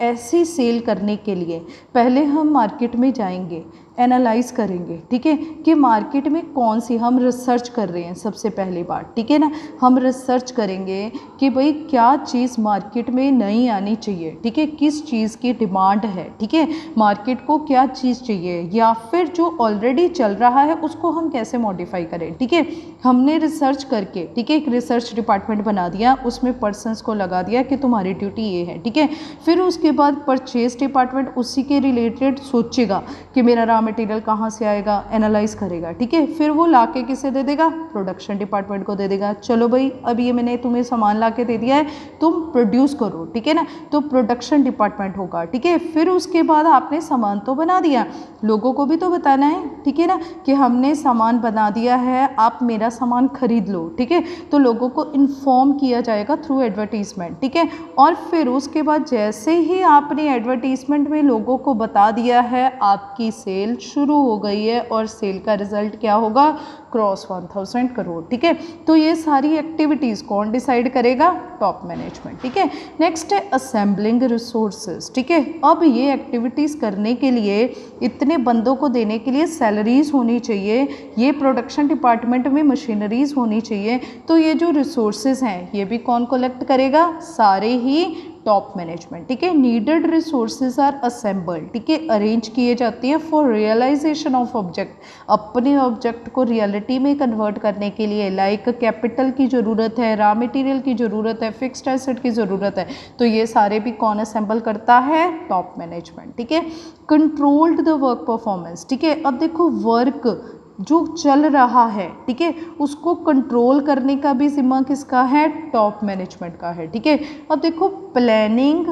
ऐसी सेल करने के लिए पहले हम मार्केट में जाएंगे, एनालाइज करेंगे, ठीक है, कि मार्केट में कौन सी, हम रिसर्च कर रहे हैं सबसे पहली बात, ठीक है ना। हम रिसर्च करेंगे कि भाई क्या चीज़ मार्केट में नई आनी चाहिए, ठीक है, किस चीज़ की डिमांड है, ठीक है, मार्केट को क्या चीज़ चाहिए, या फिर जो ऑलरेडी चल रहा है उसको हम कैसे मॉडिफाई करें, ठीक है। हमने रिसर्च करके, ठीक है, एक रिसर्च डिपार्टमेंट बना दिया, उसमें पर्सनस को लगा दिया कि तुम्हारी ड्यूटी ये है, ठीक है। फिर उसके बाद परचेज डिपार्टमेंट उसी के रिलेटेड सोचेगा कि मेरा रॉ मटेरियल कहाँ से आएगा, एनालाइज करेगा, ठीक है। फिर वो लाके किसे दे देगा, प्रोडक्शन डिपार्टमेंट को दे देगा, चलो भाई अब ये मैंने तुम्हें सामान लाके दे दिया है, तुम प्रोड्यूस करो, ठीक है ना। तो प्रोडक्शन डिपार्टमेंट होगा, ठीक है। फिर उसके बाद आपने सामान तो बना दिया, लोगों को भी तो बताना है, ठीक है ना, कि हमने सामान बना दिया है, आप मेरा सामान खरीद लो, ठीक है। तो लोगों को इन्फॉर्म किया जाएगा थ्रू एडवर्टीजमेंट, ठीक है। और फिर उसके बाद जैसे ही आपने एडवर्टीजमेंट में लोगों को बता दिया है, आपकी सेल शुरू हो गई है और सेल का रिजल्ट क्या होगा, क्रॉस 1000 करोड़, ठीक है। तो ये सारी एक्टिविटीज़ कौन डिसाइड करेगा, टॉप मैनेजमेंट, ठीक है। नेक्स्ट है असेंबलिंग रिसोर्सेज, ठीक है। अब ये एक्टिविटीज़ करने के लिए, इतने बंदों को देने के लिए सैलरीज होनी चाहिए, ये प्रोडक्शन डिपार्टमेंट में मशीनरीज होनी चाहिए, तो ये जो रिसोर्सेज हैं ये भी कौन कलेक्ट करेगा, सारे ही टॉप मैनेजमेंट, ठीक है। नीडेड रिसोर्सेज आर असेंबल्ड, ठीक है, अरेंज किए जाते हैं फॉर रियलाइजेशन ऑफ ऑब्जेक्ट, अपने ऑब्जेक्ट को रियलिटी में कन्वर्ट करने के लिए। लाइक कैपिटल की ज़रूरत है, रॉ मटेरियल की ज़रूरत है, फिक्स्ड एसेट की ज़रूरत है, तो ये सारे भी कौन असेंबल करता है, टॉप मैनेजमेंट, ठीक है। कंट्रोल्ड द वर्क परफॉर्मेंस, ठीक है। अब देखो वर्क जो चल रहा है, ठीक है, उसको कंट्रोल करने का भी जिम्मा किसका है, टॉप मैनेजमेंट का है, ठीक है। अब देखो प्लानिंग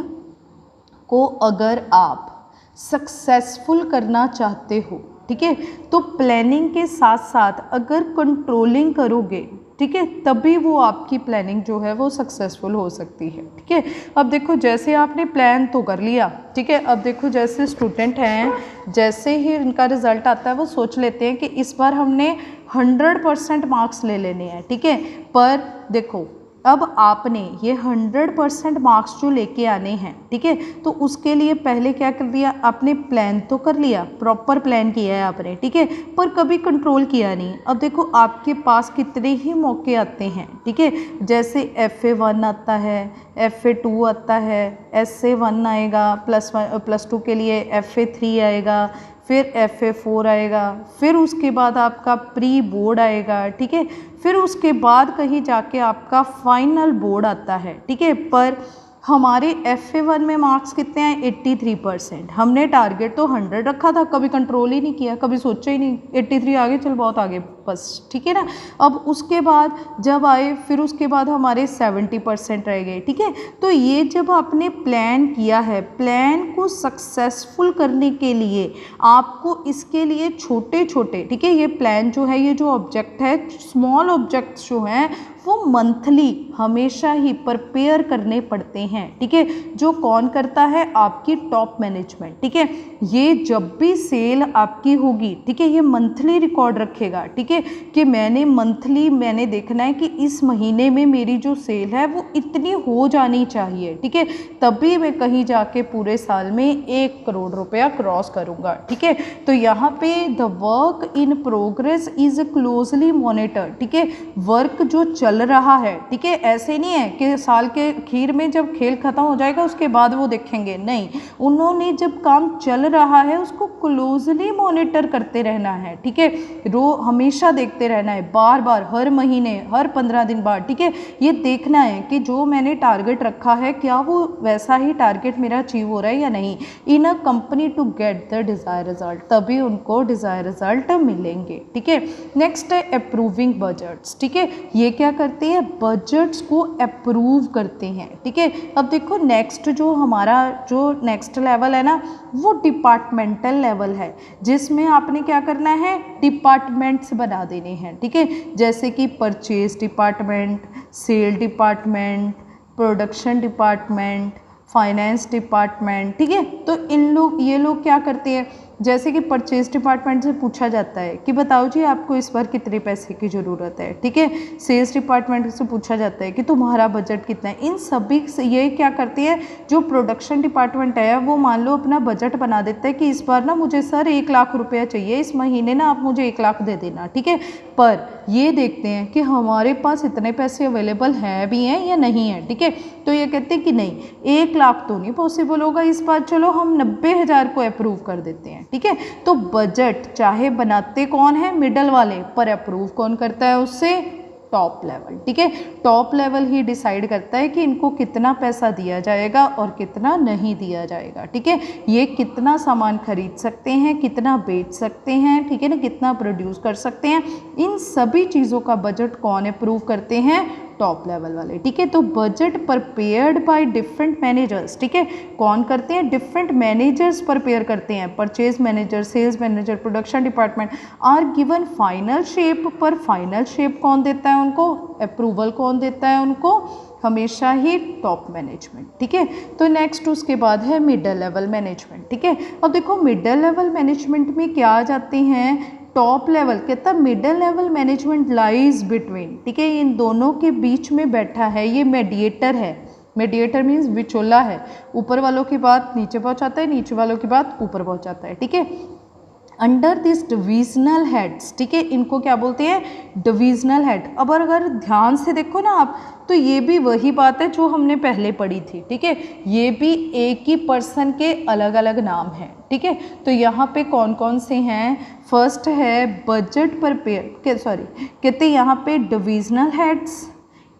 को अगर आप सक्सेसफुल करना चाहते हो, ठीक है, तो प्लानिंग के साथ साथ अगर कंट्रोलिंग करोगे, ठीक है, तभी वो आपकी प्लानिंग जो है वो सक्सेसफुल हो सकती है, ठीक है। अब देखो जैसे आपने प्लान तो कर लिया, ठीक है। अब देखो जैसे स्टूडेंट हैं, जैसे ही इनका रिजल्ट आता है वो सोच लेते हैं कि इस बार हमने 100% मार्क्स ले लेने हैं, ठीक है। पर देखो अब आपने ये 100% मार्क्स जो लेके आने हैं, ठीक है, तो उसके लिए पहले क्या कर दिया आपने, प्लान तो कर लिया, प्रॉपर प्लान किया है आपने, ठीक है, पर कभी कंट्रोल किया नहीं। अब देखो आपके पास कितने ही मौके आते हैं, ठीक है, जैसे FA1 आता है, FA2 आता है, SA1 आएगा, +2 के लिए FA3 आएगा, फिर FA4 आएगा, फिर उसके बाद आपका प्री बोर्ड आएगा, ठीक है, फिर उसके बाद कहीं जाके आपका फाइनल बोर्ड आता है, ठीक है। पर हमारे FA1 में मार्क्स कितने हैं 83%। हमने टारगेट तो 100 रखा था, कभी कंट्रोल ही नहीं किया, कभी सोचा ही नहीं 83 आगे चल बहुत आगे बस, ठीक है ना। अब उसके बाद जब आए फिर उसके बाद हमारे 70% रह गए, ठीक है। तो ये जब आपने प्लान किया है, प्लान को सक्सेसफुल करने के लिए आपको इसके लिए छोटे छोटे, ठीक है, ये प्लान जो है, ये जो ऑब्जेक्ट है, स्मॉल ऑब्जेक्ट्स जो हैं वो मंथली हमेशा ही प्रिपेयर करने पड़ते हैं, ठीक है। जो कौन करता है, आपकी टॉप मैनेजमेंट, ठीक है। ये जब भी सेल आपकी होगी, ठीक है, ये मंथली रिकॉर्ड रखेगा, ठीक है, कि मैंने मंथली मैंने देखना है कि इस महीने में मेरी जो सेल है वो इतनी हो जानी चाहिए, ठीक है, तभी मैं कहीं जाके पूरे साल में 1 करोड़ रुपया क्रॉस करूँगा, ठीक है। तो यहाँ पे the work in progress is closely monitor, ठीक है। वर्क जो चल रहा है, ठीक है, ऐसे नहीं है कि साल के आखिर में जब खेल खत्म हो जाएगा उसके बाद वो देखेंगे, नहीं, उन्होंने जब काम चल रहा है उसको क्लोजली मॉनिटर करते रहना है, ठीक है। हमेशा देखते रहना है, बार बार, हर महीने, हर 15 दिन बाद, ठीक है। ये देखना है कि जो मैंने टारगेट रखा है क्या वो वैसा ही टारगेट मेरा अचीव हो रहा है या नहीं, in a company to get the desire result, तभी उनको डिज़ायर रिजल्ट मिलेंगे, ठीक है। नेक्स्ट है अप्रूविंग बजट्स, ठीक है। ये क्या करते हैं, बजट्स को अप्रूव करते हैं, ठीक है। अब देखो नेक्स्ट जो हमारा जो नेक्स्ट लेवल है ना, वो डिपार्टमेंटल लेवल है, जिसमें आपने क्या करना है, डिपार्टमेंट्स बना देने हैं, ठीक है। जैसे कि purchase department, sale department, production department, finance department, ठीक है। तो ये लोग क्या करते हैं, जैसे कि परचेज डिपार्टमेंट से पूछा जाता है कि बताओ जी आपको इस बार कितने पैसे की ज़रूरत है, ठीक है। सेल्स डिपार्टमेंट से पूछा जाता है कि तुम्हारा बजट कितना है। इन सभी से ये क्या करती है, जो प्रोडक्शन डिपार्टमेंट है वो मान लो अपना बजट बना देता है कि इस बार ना मुझे सर 1 लाख रुपया चाहिए, इस महीने ना आप मुझे 1 लाख दे देना, ठीक है। पर ये देखते हैं कि हमारे पास इतने पैसे अवेलेबल हैं भी हैं या नहीं है, ठीक है। तो ये कहते हैं कि नहीं 1 लाख तो नहीं पॉसिबल होगा इस बार, चलो हम 90,000 को अप्रूव कर देते हैं, ठीक है। तो बजट चाहे बनाते कौन है, मिडल वाले, पर अप्रूव कौन करता है उससे, टॉप लेवल, ठीक है। टॉप लेवल ही डिसाइड करता है कि इनको कितना पैसा दिया जाएगा और कितना नहीं दिया जाएगा, ठीक है। ये कितना सामान खरीद सकते हैं, कितना बेच सकते हैं, ठीक है ना, कितना प्रोड्यूस कर सकते हैं, इन सभी चीज़ों का बजट कौन अप्रूव करते हैं, टॉप लेवल वाले, ठीक है। तो budget prepared by different managers, ठीक है, कौन करते हैं, डिफरेंट मैनेजर्स प्रिपेयर करते हैं, purchase manager, sales manager, production department are given final shape, पर फाइनल शेप कौन देता है उनको, अप्रूवल कौन देता है उनको, हमेशा ही टॉप मैनेजमेंट, ठीक है। तो नेक्स्ट उसके बाद है मिडल लेवल मैनेजमेंट, ठीक है। अब देखो मिडल लेवल मैनेजमेंट में क्या आ जाते हैं, टॉप लेवल कहता है middle level management lies between, ठीक है, इन दोनों के बीच में बैठा है, ये मेडिएटर है। मेडिएटर मीन्स विचोला है, ऊपर वालों की बात नीचे पहुंचाता है, नीचे वालों की बात ऊपर पहुंचाता है, ठीक है। अंडर दिस डिविजनल हेड्स, ठीक है, इनको क्या बोलते हैं, डिविजनल हेड। अब अगर ध्यान से देखो ना आप, तो ये भी वही बात है जो हमने पहले पढ़ी थी, ठीक है। ये भी एक ही पर्सन के अलग अलग नाम हैं, ठीक है। तो यहाँ पे कौन कौन से हैं, फर्स्ट है बजट प्रिपेयर, कहते हैं यहाँ पे डिविजनल हेड्स,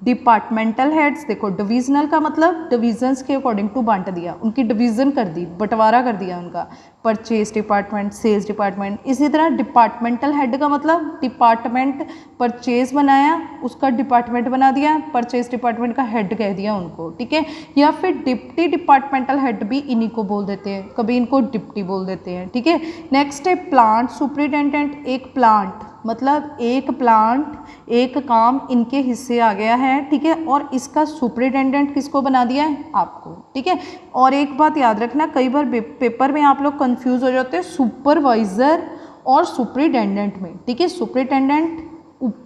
डिपार्टमेंटल हेड्स। देखो डिविजनल का मतलब डिविजन्स के अकॉर्डिंग टू बांट दिया, उनकी डिवीज़न कर दी, बंटवारा कर दिया उनका, परचेज डिपार्टमेंट, सेल्स डिपार्टमेंट। इसी तरह डिपार्टमेंटल हेड का मतलब डिपार्टमेंट परचेज बनाया, उसका डिपार्टमेंट बना दिया, परचेज डिपार्टमेंट का हेड कह दिया उनको, ठीक है। या फिर डिप्टी डिपार्टमेंटल हेड भी इन्हीं को बोल देते हैं, कभी इनको डिप्टी बोल देते हैं, ठीक है। नेक्स्ट है प्लांट सुपरिटेंडेंट। एक प्लांट मतलब एक प्लांट, एक काम इनके हिस्से आ गया है, ठीक है, और इसका सुपरिटेंडेंट किसको बना दिया है, आपको, ठीक है। और एक बात याद रखना, कई बार पेपर में आप लोग कंफ्यूज हो जाते हैं सुपरवाइज़र और सुपरिटेंडेंट में, ठीक है। सुपरिटेंडेंट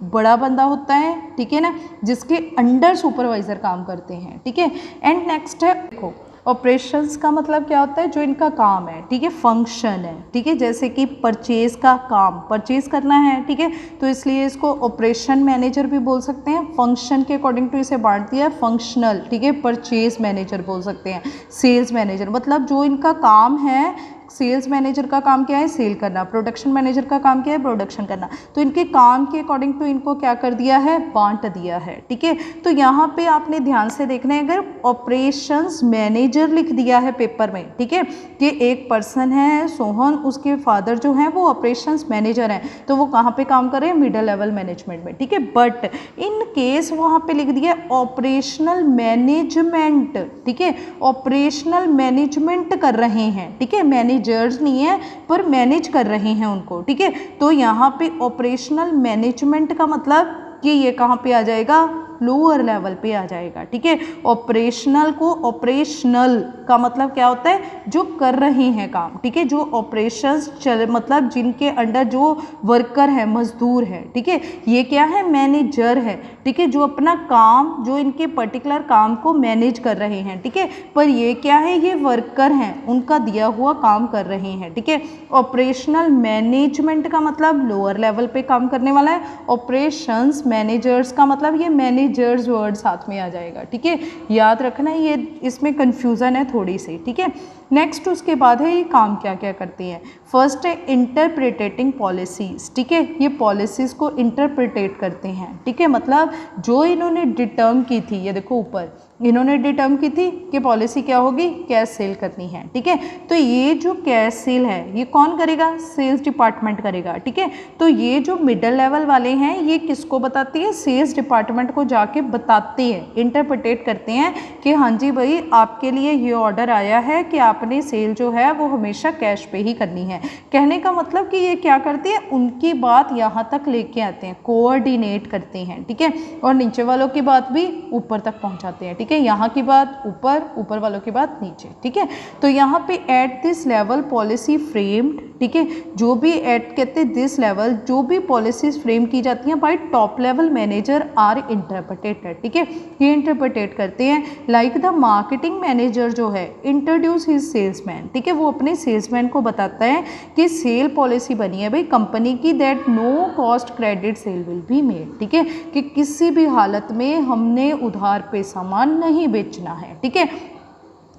बड़ा बंदा होता है, ठीक है ना, जिसके अंडर सुपरवाइज़र काम करते हैं, ठीक है। एंड नेक्स्ट है देखो ऑपरेशंस का मतलब क्या होता है, जो इनका काम है, ठीक है, फंक्शन है, ठीक है। जैसे कि परचेज का काम, परचेज करना है, ठीक है, तो इसलिए इसको ऑपरेशन मैनेजर भी बोल सकते हैं, फंक्शन के अकॉर्डिंग टू इसे बांट दिया है, फंक्शनल, ठीक है, परचेज मैनेजर बोल सकते हैं। सेल्स मैनेजर मतलब जो इनका काम है सेल्स मैनेजर का काम क्या है, सेल करना, प्रोडक्शन मैनेजर का काम क्या है, प्रोडक्शन करना। तो इनके काम के अकॉर्डिंग टू इनको क्या कर दिया है, बांट दिया है, ठीक है। तो यहाँ पे आपने ध्यान से देखना है, अगर ऑपरेशंस मैनेजर लिख दिया है पेपर में, ठीक है, कि एक पर्सन है सोहन, उसके फादर जो हैं वो ऑपरेशंस मैनेजर हैं, तो वो कहाँ पे काम कर रहे हैं, मिडिल लेवल मैनेजमेंट में, ठीक है। बट इन केस वहाँ पे लिख दिया ऑपरेशनल मैनेजमेंट, ठीक है, ऑपरेशनल मैनेजमेंट कर रहे हैं, ठीक है, मैनेजर्स नहीं है पर मैनेज कर रहे हैं उनको, ठीक है। तो यहाँ पे ऑपरेशनल मैनेजमेंट का मतलब कि ये कहाँ पे आ जाएगा, लोअर लेवल पे आ जाएगा, ठीक है। ऑपरेशनल को, ऑपरेशनल का मतलब क्या होता है, जो कर रहे हैं काम, ठीक है, जो ऑपरेशंस चल, मतलब जिनके अंडर जो वर्कर है, मजदूर है, ठीक है। ये क्या है, मैनेजर है, ठीक है, जो अपना काम, जो इनके पर्टिकुलर काम को मैनेज कर रहे हैं, ठीक है। पर ये क्या है, ये वर्कर हैं, उनका दिया हुआ काम कर रहे हैं, ठीक है। ऑपरेशनल मैनेजमेंट का मतलब लोअर लेवल पे काम करने वाला है। ऑपरेशंस मैनेजर्स का मतलब ये मैनेजर्स वर्ड साथ में आ जाएगा, ठीक है, याद रखना, ये इसमें कंफ्यूजन है थोड़ी सी, ठीक है। नेक्स्ट उसके बाद है ये काम क्या क्या करते हैं। फर्स्ट है इंटरप्रिटेटिंग पॉलिसीज, ठीक है, ये पॉलिसीज को इंटरप्रिटेट करते हैं, ठीक है, मतलब जो इन्होंने डिटर्म की थी, ये देखो ऊपर इन्होंने डिटर्म की थी कि पॉलिसी क्या होगी, कैश सेल करनी है, ठीक है। तो ये जो कैश सेल है ये कौन करेगा, सेल्स डिपार्टमेंट करेगा, ठीक है। तो ये जो मिडिल लेवल वाले हैं ये किसको बताती है, सेल्स डिपार्टमेंट को जाके बताते हैं, इंटरप्रिटेट करते हैं कि हाँ जी भाई आपके लिए ये ऑर्डर आया है कि आपने सेल जो है वो हमेशा कैश पे ही करनी है। कहने का मतलब कि ये क्या करती है, उनकी बात यहाँ तक लेके आते हैं, कोऑर्डिनेट करते हैं, ठीक है, और नीचे वालों की बात भी ऊपर तक पहुँचाते हैं, ठीक है, यहाँ की बात ऊपर, ऊपर वालों की बात नीचे, ठीक है। तो यहाँ पे at this level policy framed, ठीक है, जो भी एट कहते हैं दिस लेवल, जो भी पॉलिसीज फ्रेम की जाती हैं by top level manager are interpreted, ठीक है, ये इंटरप्रिटेट करते हैं। लाइक द मार्केटिंग मैनेजर जो है इंट्रोड्यूस हिज सेल्समैन, ठीक है, वो अपने सेल्समैन को बताता है कि सेल पॉलिसी बनी है भाई कंपनी की, that no cost credit sale will be made, ठीक है, कि किसी भी हालत में हमने उधार पे सामान नहीं बेचना है, ठीक है।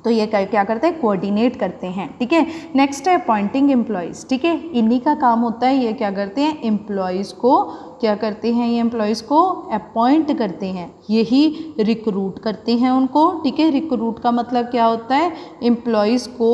तो ये क्या करते हैं, कोऑर्डिनेट करते हैं, ठीक है। नेक्स्ट है अपॉइंटिंग एम्प्लॉयज़, ठीक है, इन्हीं का काम होता है, ये क्या करते हैं, एम्प्लॉयज़ को क्या करते हैं, ये एम्प्लॉयज़ को अपॉइंट करते हैं, यही रिक्रूट करते हैं उनको, ठीक है। रिक्रूट का मतलब क्या होता है, एम्प्लॉयज़ को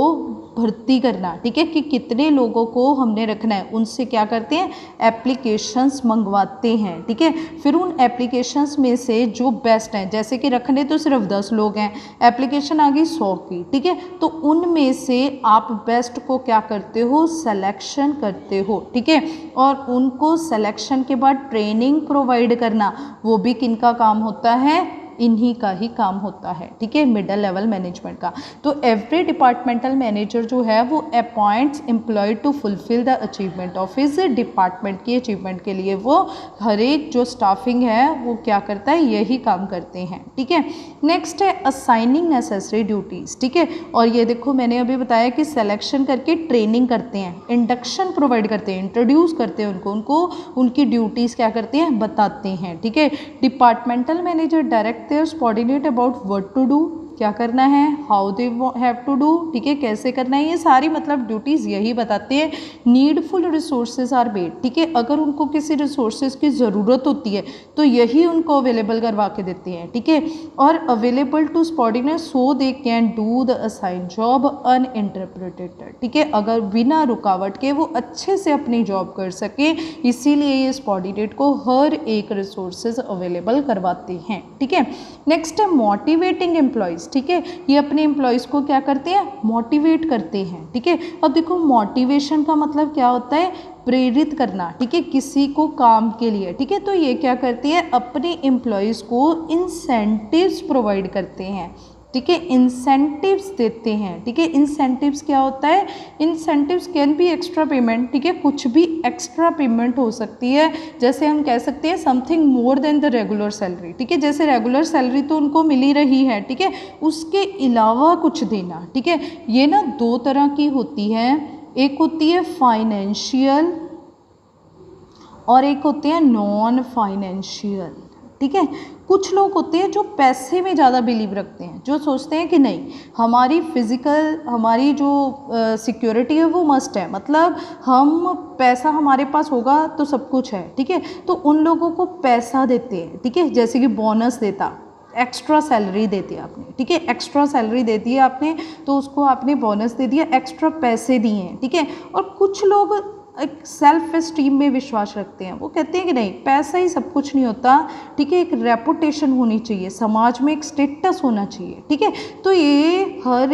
भर्ती करना, ठीक है, कि कितने लोगों को हमने रखना है, उनसे क्या करते हैं, एप्लीकेशंस मंगवाते हैं, ठीक है। फिर उन एप्लीकेशंस में से जो बेस्ट हैं, जैसे कि रखने तो सिर्फ 10 लोग हैं, एप्लीकेशन आ गई 100 की, ठीक है, तो उनमें से आप बेस्ट को क्या करते हो, सिलेक्शन करते हो, ठीक है। और उनको सिलेक्शन के बाद ट्रेनिंग प्रोवाइड करना, वो भी किनका काम होता है, इन्हीं का ही काम होता है, ठीक है, मिडिल लेवल मैनेजमेंट का। तो एवरी डिपार्टमेंटल मैनेजर जो है वो appoints employ to fulfil the achievement of his department की अचीवमेंट के लिए वो हर एक जो स्टाफिंग है वो क्या करता है, यही काम करते हैं, ठीक है। नेक्स्ट है असाइनिंग नेसेसरी ड्यूटीज़, ठीक है, और ये देखो मैंने अभी बताया कि सिलेक्शन करके ट्रेनिंग करते हैं, इंडक्शन प्रोवाइड करते हैं, इंट्रोड्यूस करते हैं उनको उनकी ड्यूटीज़ क्या करते हैं, बताते हैं, ठीक है। Departmental manager direct their subordinate about what to do, क्या करना है, how they have to do, ठीक है, कैसे करना है, ये सारी मतलब ड्यूटीज़ यही बताते हैं। नीडफुल रिसोर्सेज आर मेड, ठीक है, अगर उनको किसी रिसोर्सेज की ज़रूरत होती है तो यही उनको अवेलेबल करवा के देते हैं, ठीक है। और available to subordinate so they can do the assign job uninterrupted, ठीक है, अगर बिना रुकावट के वो अच्छे से अपनी जॉब कर सके, इसीलिए ये सबऑर्डिनेट को हर एक रिसोर्सेज अवेलेबल करवाते हैं, ठीक है। नेक्स्ट है मोटिवेटिंग एम्प्लॉयज़, ठीक है, ये अपने एम्प्लॉयज़ को क्या करते हैं, मोटिवेट करते हैं, ठीक है। अब देखो मोटिवेशन का मतलब क्या होता है, प्रेरित करना, ठीक है, किसी को काम के लिए, ठीक है। तो ये क्या करती है, अपने एम्प्लॉयज़ को इंसेंटिव्स प्रोवाइड करते हैं, ठीक है, इंसेंटिव्स देते हैं, ठीक है। इंसेंटिव्स क्या होता है, incentives can be extra payment, ठीक है, कुछ भी एक्स्ट्रा पेमेंट हो सकती है, जैसे हम कह सकते हैं something more than the regular salary, ठीक है, जैसे रेगुलर सैलरी तो उनको मिल ही रही है, ठीक है, उसके अलावा कुछ देना, ठीक है। ये ना दो तरह की होती है, एक होती है फाइनेंशियल और एक होती है नॉन फाइनेंशियल, ठीक है। कुछ लोग होते हैं जो पैसे में ज़्यादा बिलीव रखते हैं, जो सोचते हैं कि नहीं हमारी फिज़िकल हमारी जो सिक्योरिटी है वो मस्ट है, मतलब हम पैसा हमारे पास होगा तो सब कुछ है, ठीक है। तो उन लोगों को पैसा देते हैं, ठीक है, जैसे कि बोनस देता, एक्स्ट्रा सैलरी देती है आपने, ठीक है, एक्स्ट्रा सैलरी देती है आपने तो उसको आपने बोनस दे दिया, एक्स्ट्रा पैसे दिए हैं, ठीक है। और कुछ लोग एक सेल्फ एस्टीम में विश्वास रखते हैं, वो कहते हैं कि नहीं पैसा ही सब कुछ नहीं होता, ठीक है, एक रेपुटेशन होनी चाहिए, समाज में एक स्टेटस होना चाहिए, ठीक है। तो ये हर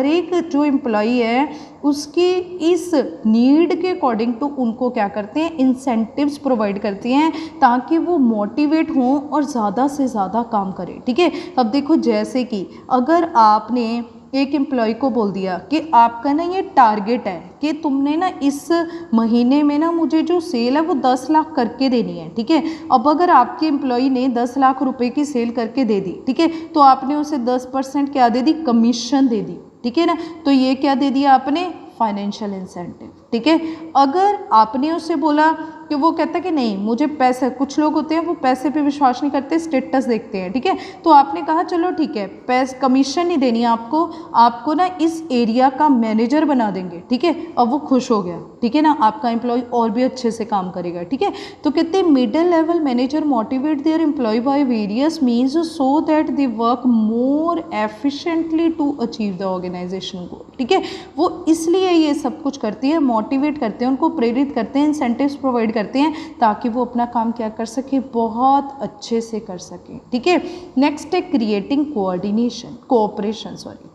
एक जो एम्प्लॉई है उसकी इस नीड के अकॉर्डिंग तो उनको क्या करते हैं, इंसेंटिव्स प्रोवाइड करते हैं ताकि वो मोटिवेट हों और ज़्यादा से ज़्यादा काम करें, ठीक है। अब देखो जैसे कि अगर आपने एक एम्प्लॉय को बोल दिया कि आपका ना ये टारगेट है कि तुमने ना इस महीने में ना मुझे जो सेल है वो 10 लाख करके देनी है, ठीक है। अब अगर आपके एम्प्लॉय ने 10 लाख रुपए की सेल करके दे दी, ठीक है, तो आपने उसे 10% क्या दे दी, कमीशन दे दी, ठीक है ना। तो ये क्या दे दिया आपने, फाइनेंशियल इंसेंटिव, ठीक है। अगर आपने उससे बोला कि वो कहता है कि नहीं मुझे पैसे, कुछ लोग होते हैं वो पैसे पे विश्वास नहीं करते, स्टेटस देखते हैं, ठीक है। तो आपने कहा चलो ठीक है पैसे कमीशन नहीं देनी है आपको, आपको ना इस एरिया का मैनेजर बना देंगे, ठीक है। अब वो खुश हो गया, ठीक है ना, आपका एम्प्लॉय और भी अच्छे से काम करेगा, ठीक है। तो कहते हैं middle level manager motivate their employ by various means so that they work more efficiently to achieve the organisation goal, ठीक है। वो इसलिए ये सब कुछ करती है, मोटिवेट करते हैं, उनको प्रेरित करते हैं, इंसेंटिव्स प्रोवाइड करते हैं ताकि वो अपना काम क्या कर सके, बहुत अच्छे से कर सके, ठीक है। नेक्स्ट है क्रिएटिंग कोऑपरेशन,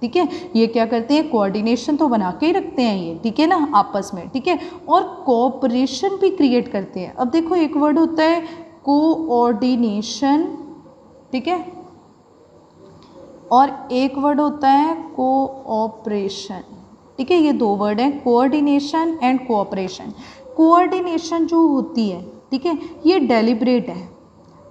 ठीक है। ये क्या करते हैं, कोऑर्डिनेशन तो बना के ही रखते हैं ये, ठीक है ना, आपस में, ठीक है, और कोऑपरेशन भी क्रिएट करते हैं। अब देखो एक वर्ड होता है कोऑर्डिनेशन, ठीक है, और एक वर्ड होता है कोऑपरेशन, ठीक है। ये दो वर्ड हैं, कोऑर्डिनेशन एंड कोऑपरेशन। कोऑर्डिनेशन जो होती है, ठीक है, ये डेलिब्रेट है,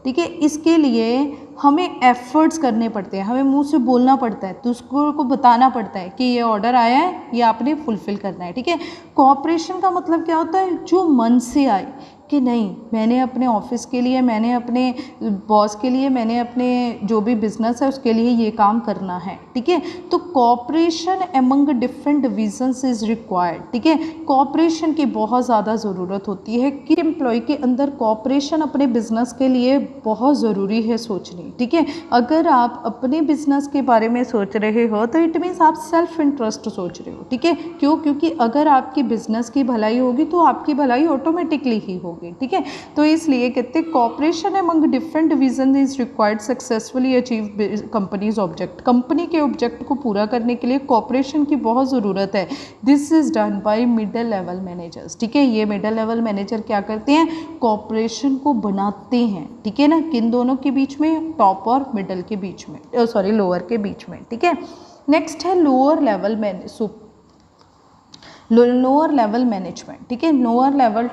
ठीक है, इसके लिए हमें एफर्ट्स करने पड़ते हैं, हमें मुंह से बोलना पड़ता है, तो उसको को बताना पड़ता है कि ये ऑर्डर आया है, ये आपने फुलफिल करना है, ठीक है। कोऑपरेशन का मतलब क्या होता है, जो मन से आए कि नहीं मैंने अपने ऑफिस के लिए, मैंने अपने बॉस के लिए, मैंने अपने जो भी बिजनेस है उसके लिए ये काम करना है, ठीक है। तो cooperation among different divisions is required, ठीक है। कोऑपरेशन की बहुत ज़्यादा ज़रूरत होती है कि एम्प्लॉय के अंदर कोऑपरेशन अपने बिजनेस के लिए बहुत ज़रूरी है सोचनी, ठीक है। अगर आप अपने बिजनेस के बारे में सोच रहे हो तो इट मीन्स आप सेल्फ इंटरेस्ट सोच रहे हो, ठीक है। क्यों, क्योंकि अगर आपकी बिजनेस की भलाई होगी तो आपकी भलाई ऑटोमेटिकली ही होगी, ठीक है। तो इसलिए कहते हैं cooperation among different division is required successfully achieve companies object. Company के ऑब्जेक्ट को पूरा करने के लिए कोऑपरेशन की बहुत ज़रूरत है। This is done by middle level managers, ठीक है। ये मिडिल लेवल मैनेजर क्या करते हैं, कोऑपरेशन को बनाते हैं, ठीक है ना, किन दोनों के बीच में, टॉप और मिडिल के बीच में, सॉरी लोअर के बीच में, ठीक है। नेक्स्ट है लोअर लेवल मैनेजमेंट, ठीक है, लोअर लेवल।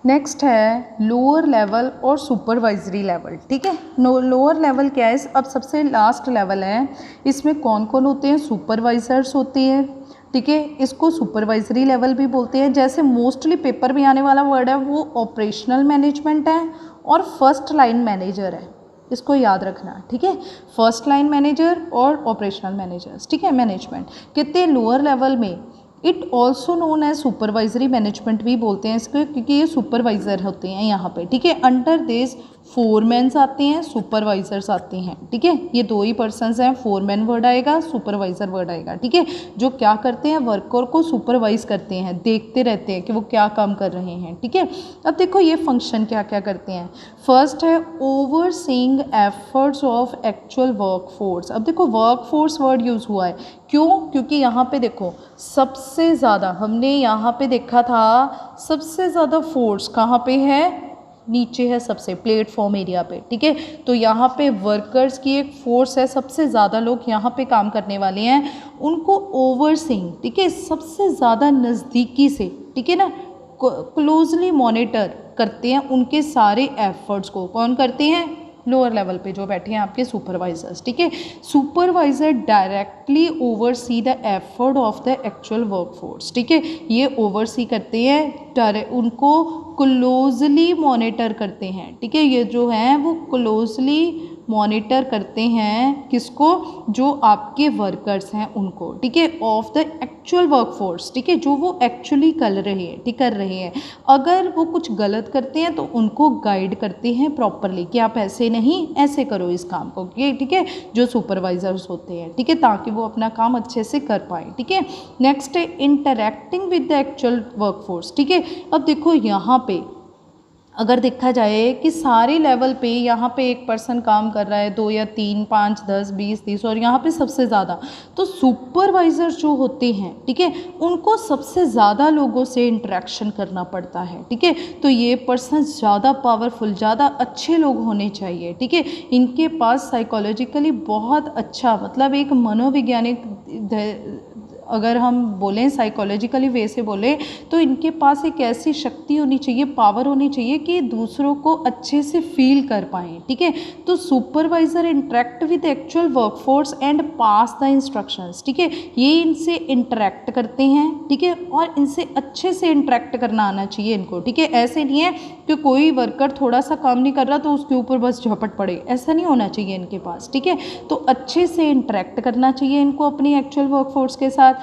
नेक्स्ट है लोअर लेवल और सुपरवाइजरी लेवल, ठीक है। लोअर लेवल क्या है, अब सबसे लास्ट लेवल है, इसमें कौन कौन होते हैं, सुपरवाइजर्स होते हैं, ठीक है। इसको सुपरवाइजरी लेवल भी बोलते हैं। जैसे मोस्टली पेपर में आने वाला वर्ड है वो ऑपरेशनल मैनेजमेंट है और फर्स्ट लाइन मैनेजर है, इसको याद रखना, ठीक है। फर्स्ट लाइन मैनेजर और ऑपरेशनल मैनेजर्स, ठीक है, मैनेजमेंट। कितने लोअर लेवल में it also known as supervisory management भी बोलते हैं इसको, क्योंकि ये सुपरवाइज़र होते हैं यहाँ पे, ठीक है। अंडर दिस फोरमैन्स आते हैं, सुपरवाइजर्स आते हैं, ठीक है। ये दो ही पर्सन्स हैं, फोरमैन वर्ड आएगा, सुपरवाइज़र वर्ड आएगा, ठीक है। जो क्या करते हैं, वर्कर को सुपरवाइज करते हैं, देखते रहते हैं कि वो क्या काम कर रहे हैं, ठीक है। अब देखो ये फंक्शन क्या क्या करते हैं। फर्स्ट है overseeing efforts of actual workforce. अब देखो वर्कफोर्स वर्ड यूज़ हुआ है, क्यों, क्योंकि यहाँ पे देखो सबसे ज़्यादा हमने यहाँ पे देखा था, सबसे ज़्यादा फोर्स कहाँ पे है, नीचे है सबसे, प्लेटफॉर्म एरिया पे, ठीक है। तो यहाँ पे वर्कर्स की एक फोर्स है, सबसे ज़्यादा लोग यहाँ पे काम करने वाले हैं, उनको ओवरसीइंग, ठीक है, सबसे ज़्यादा नज़दीकी से, ठीक है ना, क्लोजली मॉनिटर करते हैं उनके सारे एफर्ट्स को। कौन करते हैं, लोअर लेवल पे जो बैठे हैं आपके सुपरवाइजर्स, ठीक है। Supervisor directly oversee the effort of the actual workforce, ठीक है। ये ओवरसी करते हैं, उनको क्लोजली मॉनिटर करते हैं, ठीक है। ये जो हैं वो क्लोजली मॉनिटर करते हैं किसको, जो आपके वर्कर्स हैं उनको, ठीक है, ऑफ द एक्चुअल वर्कफोर्स, ठीक है, जो वो एक्चुअली कर रहे हैं, ठीक कर रहे हैं। अगर वो कुछ गलत करते हैं तो उनको गाइड करते हैं प्रॉपरली कि आप ऐसे नहीं ऐसे करो इस काम को, ये ठीक है, जो सुपरवाइजर्स होते हैं, ठीक है, ताकि वो अपना काम अच्छे से कर पाएँ, ठीक है। नेक्स्ट है interacting with the actual workforce, ठीक है। अब देखो यहाँ पे अगर देखा जाए कि सारे लेवल पे यहाँ पे एक पर्सन काम कर रहा है, 2 या 3, 5, 10, 20, 30 और यहाँ पे सबसे ज़्यादा, तो सुपरवाइज़र जो होते हैं, ठीक है, उनको सबसे ज़्यादा लोगों से इंटरेक्शन करना पड़ता है, ठीक है। तो ये पर्सन ज़्यादा पावरफुल, ज़्यादा अच्छे लोग होने चाहिए, ठीक है। इनके पास साइकोलॉजिकली बहुत अच्छा, मतलब एक मनोवैज्ञानिक, अगर हम बोलें साइकोलॉजिकली वे से बोलें तो इनके पास एक ऐसी शक्ति होनी चाहिए, पावर होनी चाहिए कि दूसरों को अच्छे से फील कर पाएँ, ठीक है। तो supervisor interact with actual workforce and pass the instructions, ठीक है। ये इनसे इंटरेक्ट करते हैं, ठीक है, और इनसे अच्छे से इंटरेक्ट करना आना चाहिए इनको, ठीक है। ऐसे नहीं है कि कोई वर्कर थोड़ा सा काम नहीं कर रहा तो उसके ऊपर बस झपट पड़े, ऐसा नहीं होना चाहिए इनके पास, ठीक है। तो अच्छे से इंटरेक्ट करना चाहिए इनको अपनी एक्चुअल वर्कफोर्स के साथ,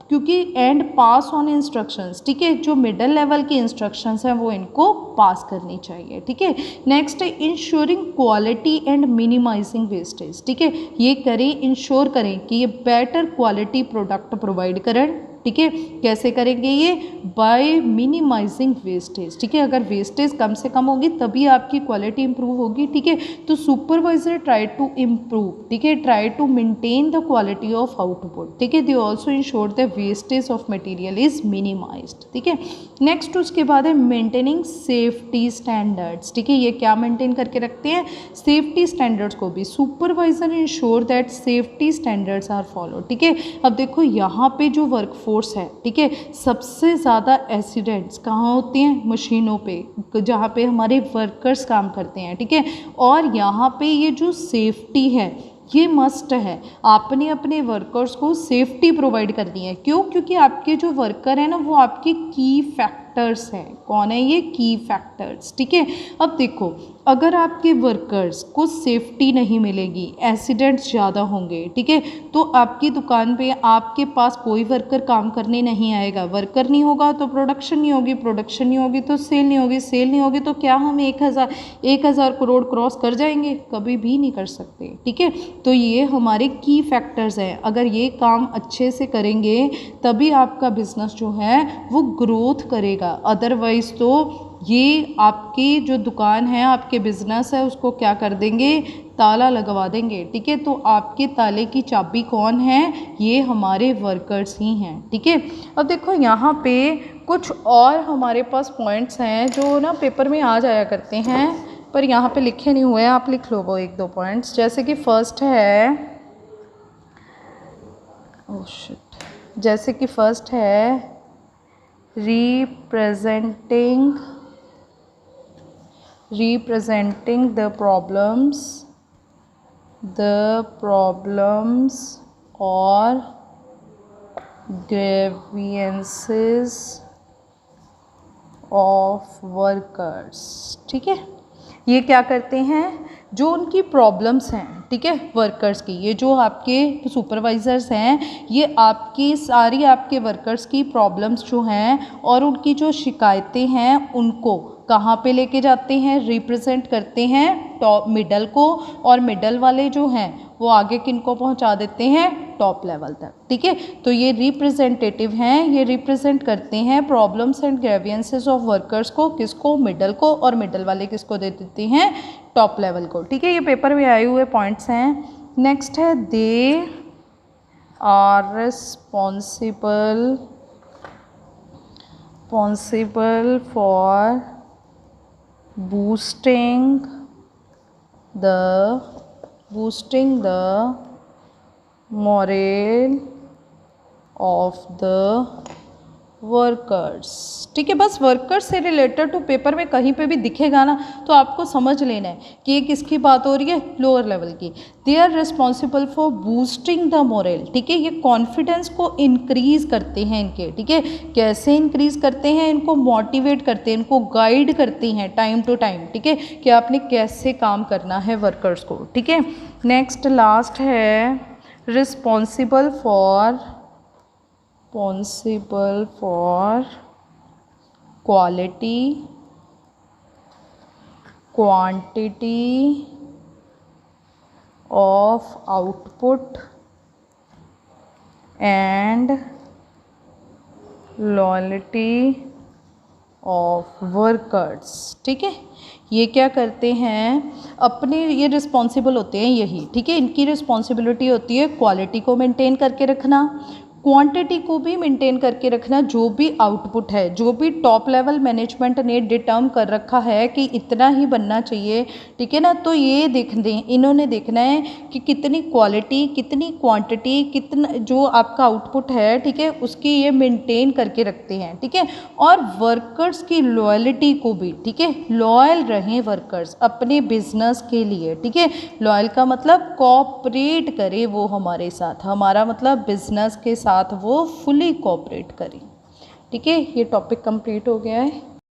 क्योंकि एंड पास ऑन इंस्ट्रक्शंस, ठीक है, जो मिडिल लेवल की इंस्ट्रक्शंस हैं वो इनको पास करनी चाहिए, ठीक है। नेक्स्ट है ensuring quality and minimising wastage, ठीक है। ये करें, इंश्योर करें कि ये बेटर क्वालिटी प्रोडक्ट प्रोवाइड करें, ठीक है। कैसे करेंगे ये, बाय मिनिमाइजिंग वेस्टेज, ठीक है। अगर वेस्टेज कम से कम होगी तभी आपकी क्वालिटी इंप्रूव होगी, ठीक है। तो सुपरवाइजर ट्राई टू इम्प्रूव, ठीक है, try to maintain the quality of output, ठीक है। They also ensure the wastage of material is minimised, ठीक है। नेक्स्ट उसके बाद है मेंटेनिंग सेफ्टी स्टैंडर्ड्स, ठीक है। ये क्या मेंटेन करके रखते हैं, सेफ्टी स्टैंडर्ड्स को भी। Supervisor ensure that safety standards are follow, ठीक है। अब देखो यहाँ पे जो वर्कफोर्स है, ठीक है, सबसे ज़्यादा एक्सीडेंट्स कहाँ होते हैं, मशीनों पे, जहाँ पे हमारे वर्कर्स काम करते हैं, ठीक है। और यहाँ पे ये जो सेफ्टी है ये मस्ट है, आपने अपने वर्कर्स को सेफ्टी प्रोवाइड करनी है। क्यों, क्योंकि आपके जो वर्कर हैं ना वो आपके की फैक्टर्स हैं। कौन है ये, की फैक्टर्स, ठीक है। अब देखो अगर आपके वर्कर्स को सेफ्टी नहीं मिलेगी, एक्सीडेंट्स ज़्यादा होंगे, ठीक है, तो आपकी दुकान पे आपके पास कोई वर्कर काम करने नहीं आएगा। वर्कर नहीं होगा तो प्रोडक्शन नहीं होगी, प्रोडक्शन नहीं होगी तो सेल नहीं होगी, सेल नहीं होगी तो क्या हम 1000 करोड़ क्रॉस कर जाएंगे, कभी भी नहीं कर सकते, ठीक है। तो ये हमारे की फैक्टर्स हैं। अगर ये काम अच्छे से करेंगे तभी आपका बिजनेस जो है वो ग्रोथ करेगा, अदरवाइज तो ये आपकी जो दुकान है, आपके बिजनेस है, उसको क्या कर देंगे, ताला लगवा देंगे, ठीक है। तो आपके ताले की चाबी कौन है, ये हमारे वर्कर्स ही हैं, ठीक है। अब देखो यहाँ पे कुछ और हमारे पास पॉइंट्स हैं जो ना पेपर में आ जाया करते हैं पर यहाँ पे लिखे नहीं हुए हैं, आप लिख लो वो 1-2 पॉइंट्स। जैसे कि फर्स्ट है, ओह शिट, जैसे कि फर्स्ट है representing the problems or grievances of workers, ठीक है। ये क्या करते हैं, जो उनकी प्रॉब्लम्स हैं, ठीक है, वर्कर्स की, ये जो आपके सुपरवाइजर्स हैं ये आपकी सारी आपके वर्कर्स की प्रॉब्लम्स जो हैं और उनकी जो शिकायतें हैं उनको कहाँ पे लेके जाते हैं, रिप्रेजेंट करते हैं टॉप मिडल को, और मिडल वाले जो हैं वो आगे किनको पहुँचा देते हैं, टॉप लेवल तक, ठीक है। तो ये रिप्रेजेंटेटिव हैं, ये रिप्रेजेंट करते हैं problems and grievances of workers को, किसको, मिडल को, और मिडल वाले किसको दे देते हैं, टॉप लेवल को, ठीक है। ये पेपर में आए हुए पॉइंट्स हैं। नेक्स्ट है they are responsible for boosting the morale of the workers, ठीक है। बस वर्कर्स से रिलेटेड तो पेपर में कहीं पे भी दिखेगा ना तो आपको समझ लेना है कि ये किसकी बात हो रही है, लोअर लेवल की। They are responsible for boosting the morale, ठीक है। ये कॉन्फिडेंस को इंक्रीज करते हैं इनके, ठीक है। कैसे इंक्रीज करते हैं, इनको मोटिवेट करते हैं, इनको गाइड करते हैं टाइम टू टाइम, ठीक है, कि आपने कैसे काम करना है वर्कर्स को, ठीक है। नेक्स्ट लास्ट है responsible for quality, quantity of output and loyalty of workers, ठीक है। ये क्या करते हैं, अपने ये रिस्पॉन्सिबल होते हैं यही, ठीक है। इनकी रिस्पॉन्सिबिलिटी होती है क्वालिटी को मेंटेन करके रखना, क्वांटिटी को भी मेंटेन करके रखना, जो भी आउटपुट है, जो भी टॉप लेवल मैनेजमेंट ने डिटर्म कर रखा है कि इतना ही बनना चाहिए, ठीक है ना। तो ये इन्होंने देखना है कि कितनी क्वालिटी, कितनी क्वांटिटी, कितना जो आपका आउटपुट है, ठीक है, उसकी ये मेंटेन करके रखते हैं, ठीक है। और वर्कर्स की लॉयल्टी को भी, ठीक है, लॉयल रहें वर्कर्स अपने बिजनेस के लिए, ठीक है। लॉयल का मतलब कोऑपरेट करे वो हमारे साथ, हमारा मतलब बिजनेस के साथ वो फुली कोऑपरेट करें, ठीक है। ये टॉपिक कंप्लीट हो गया है।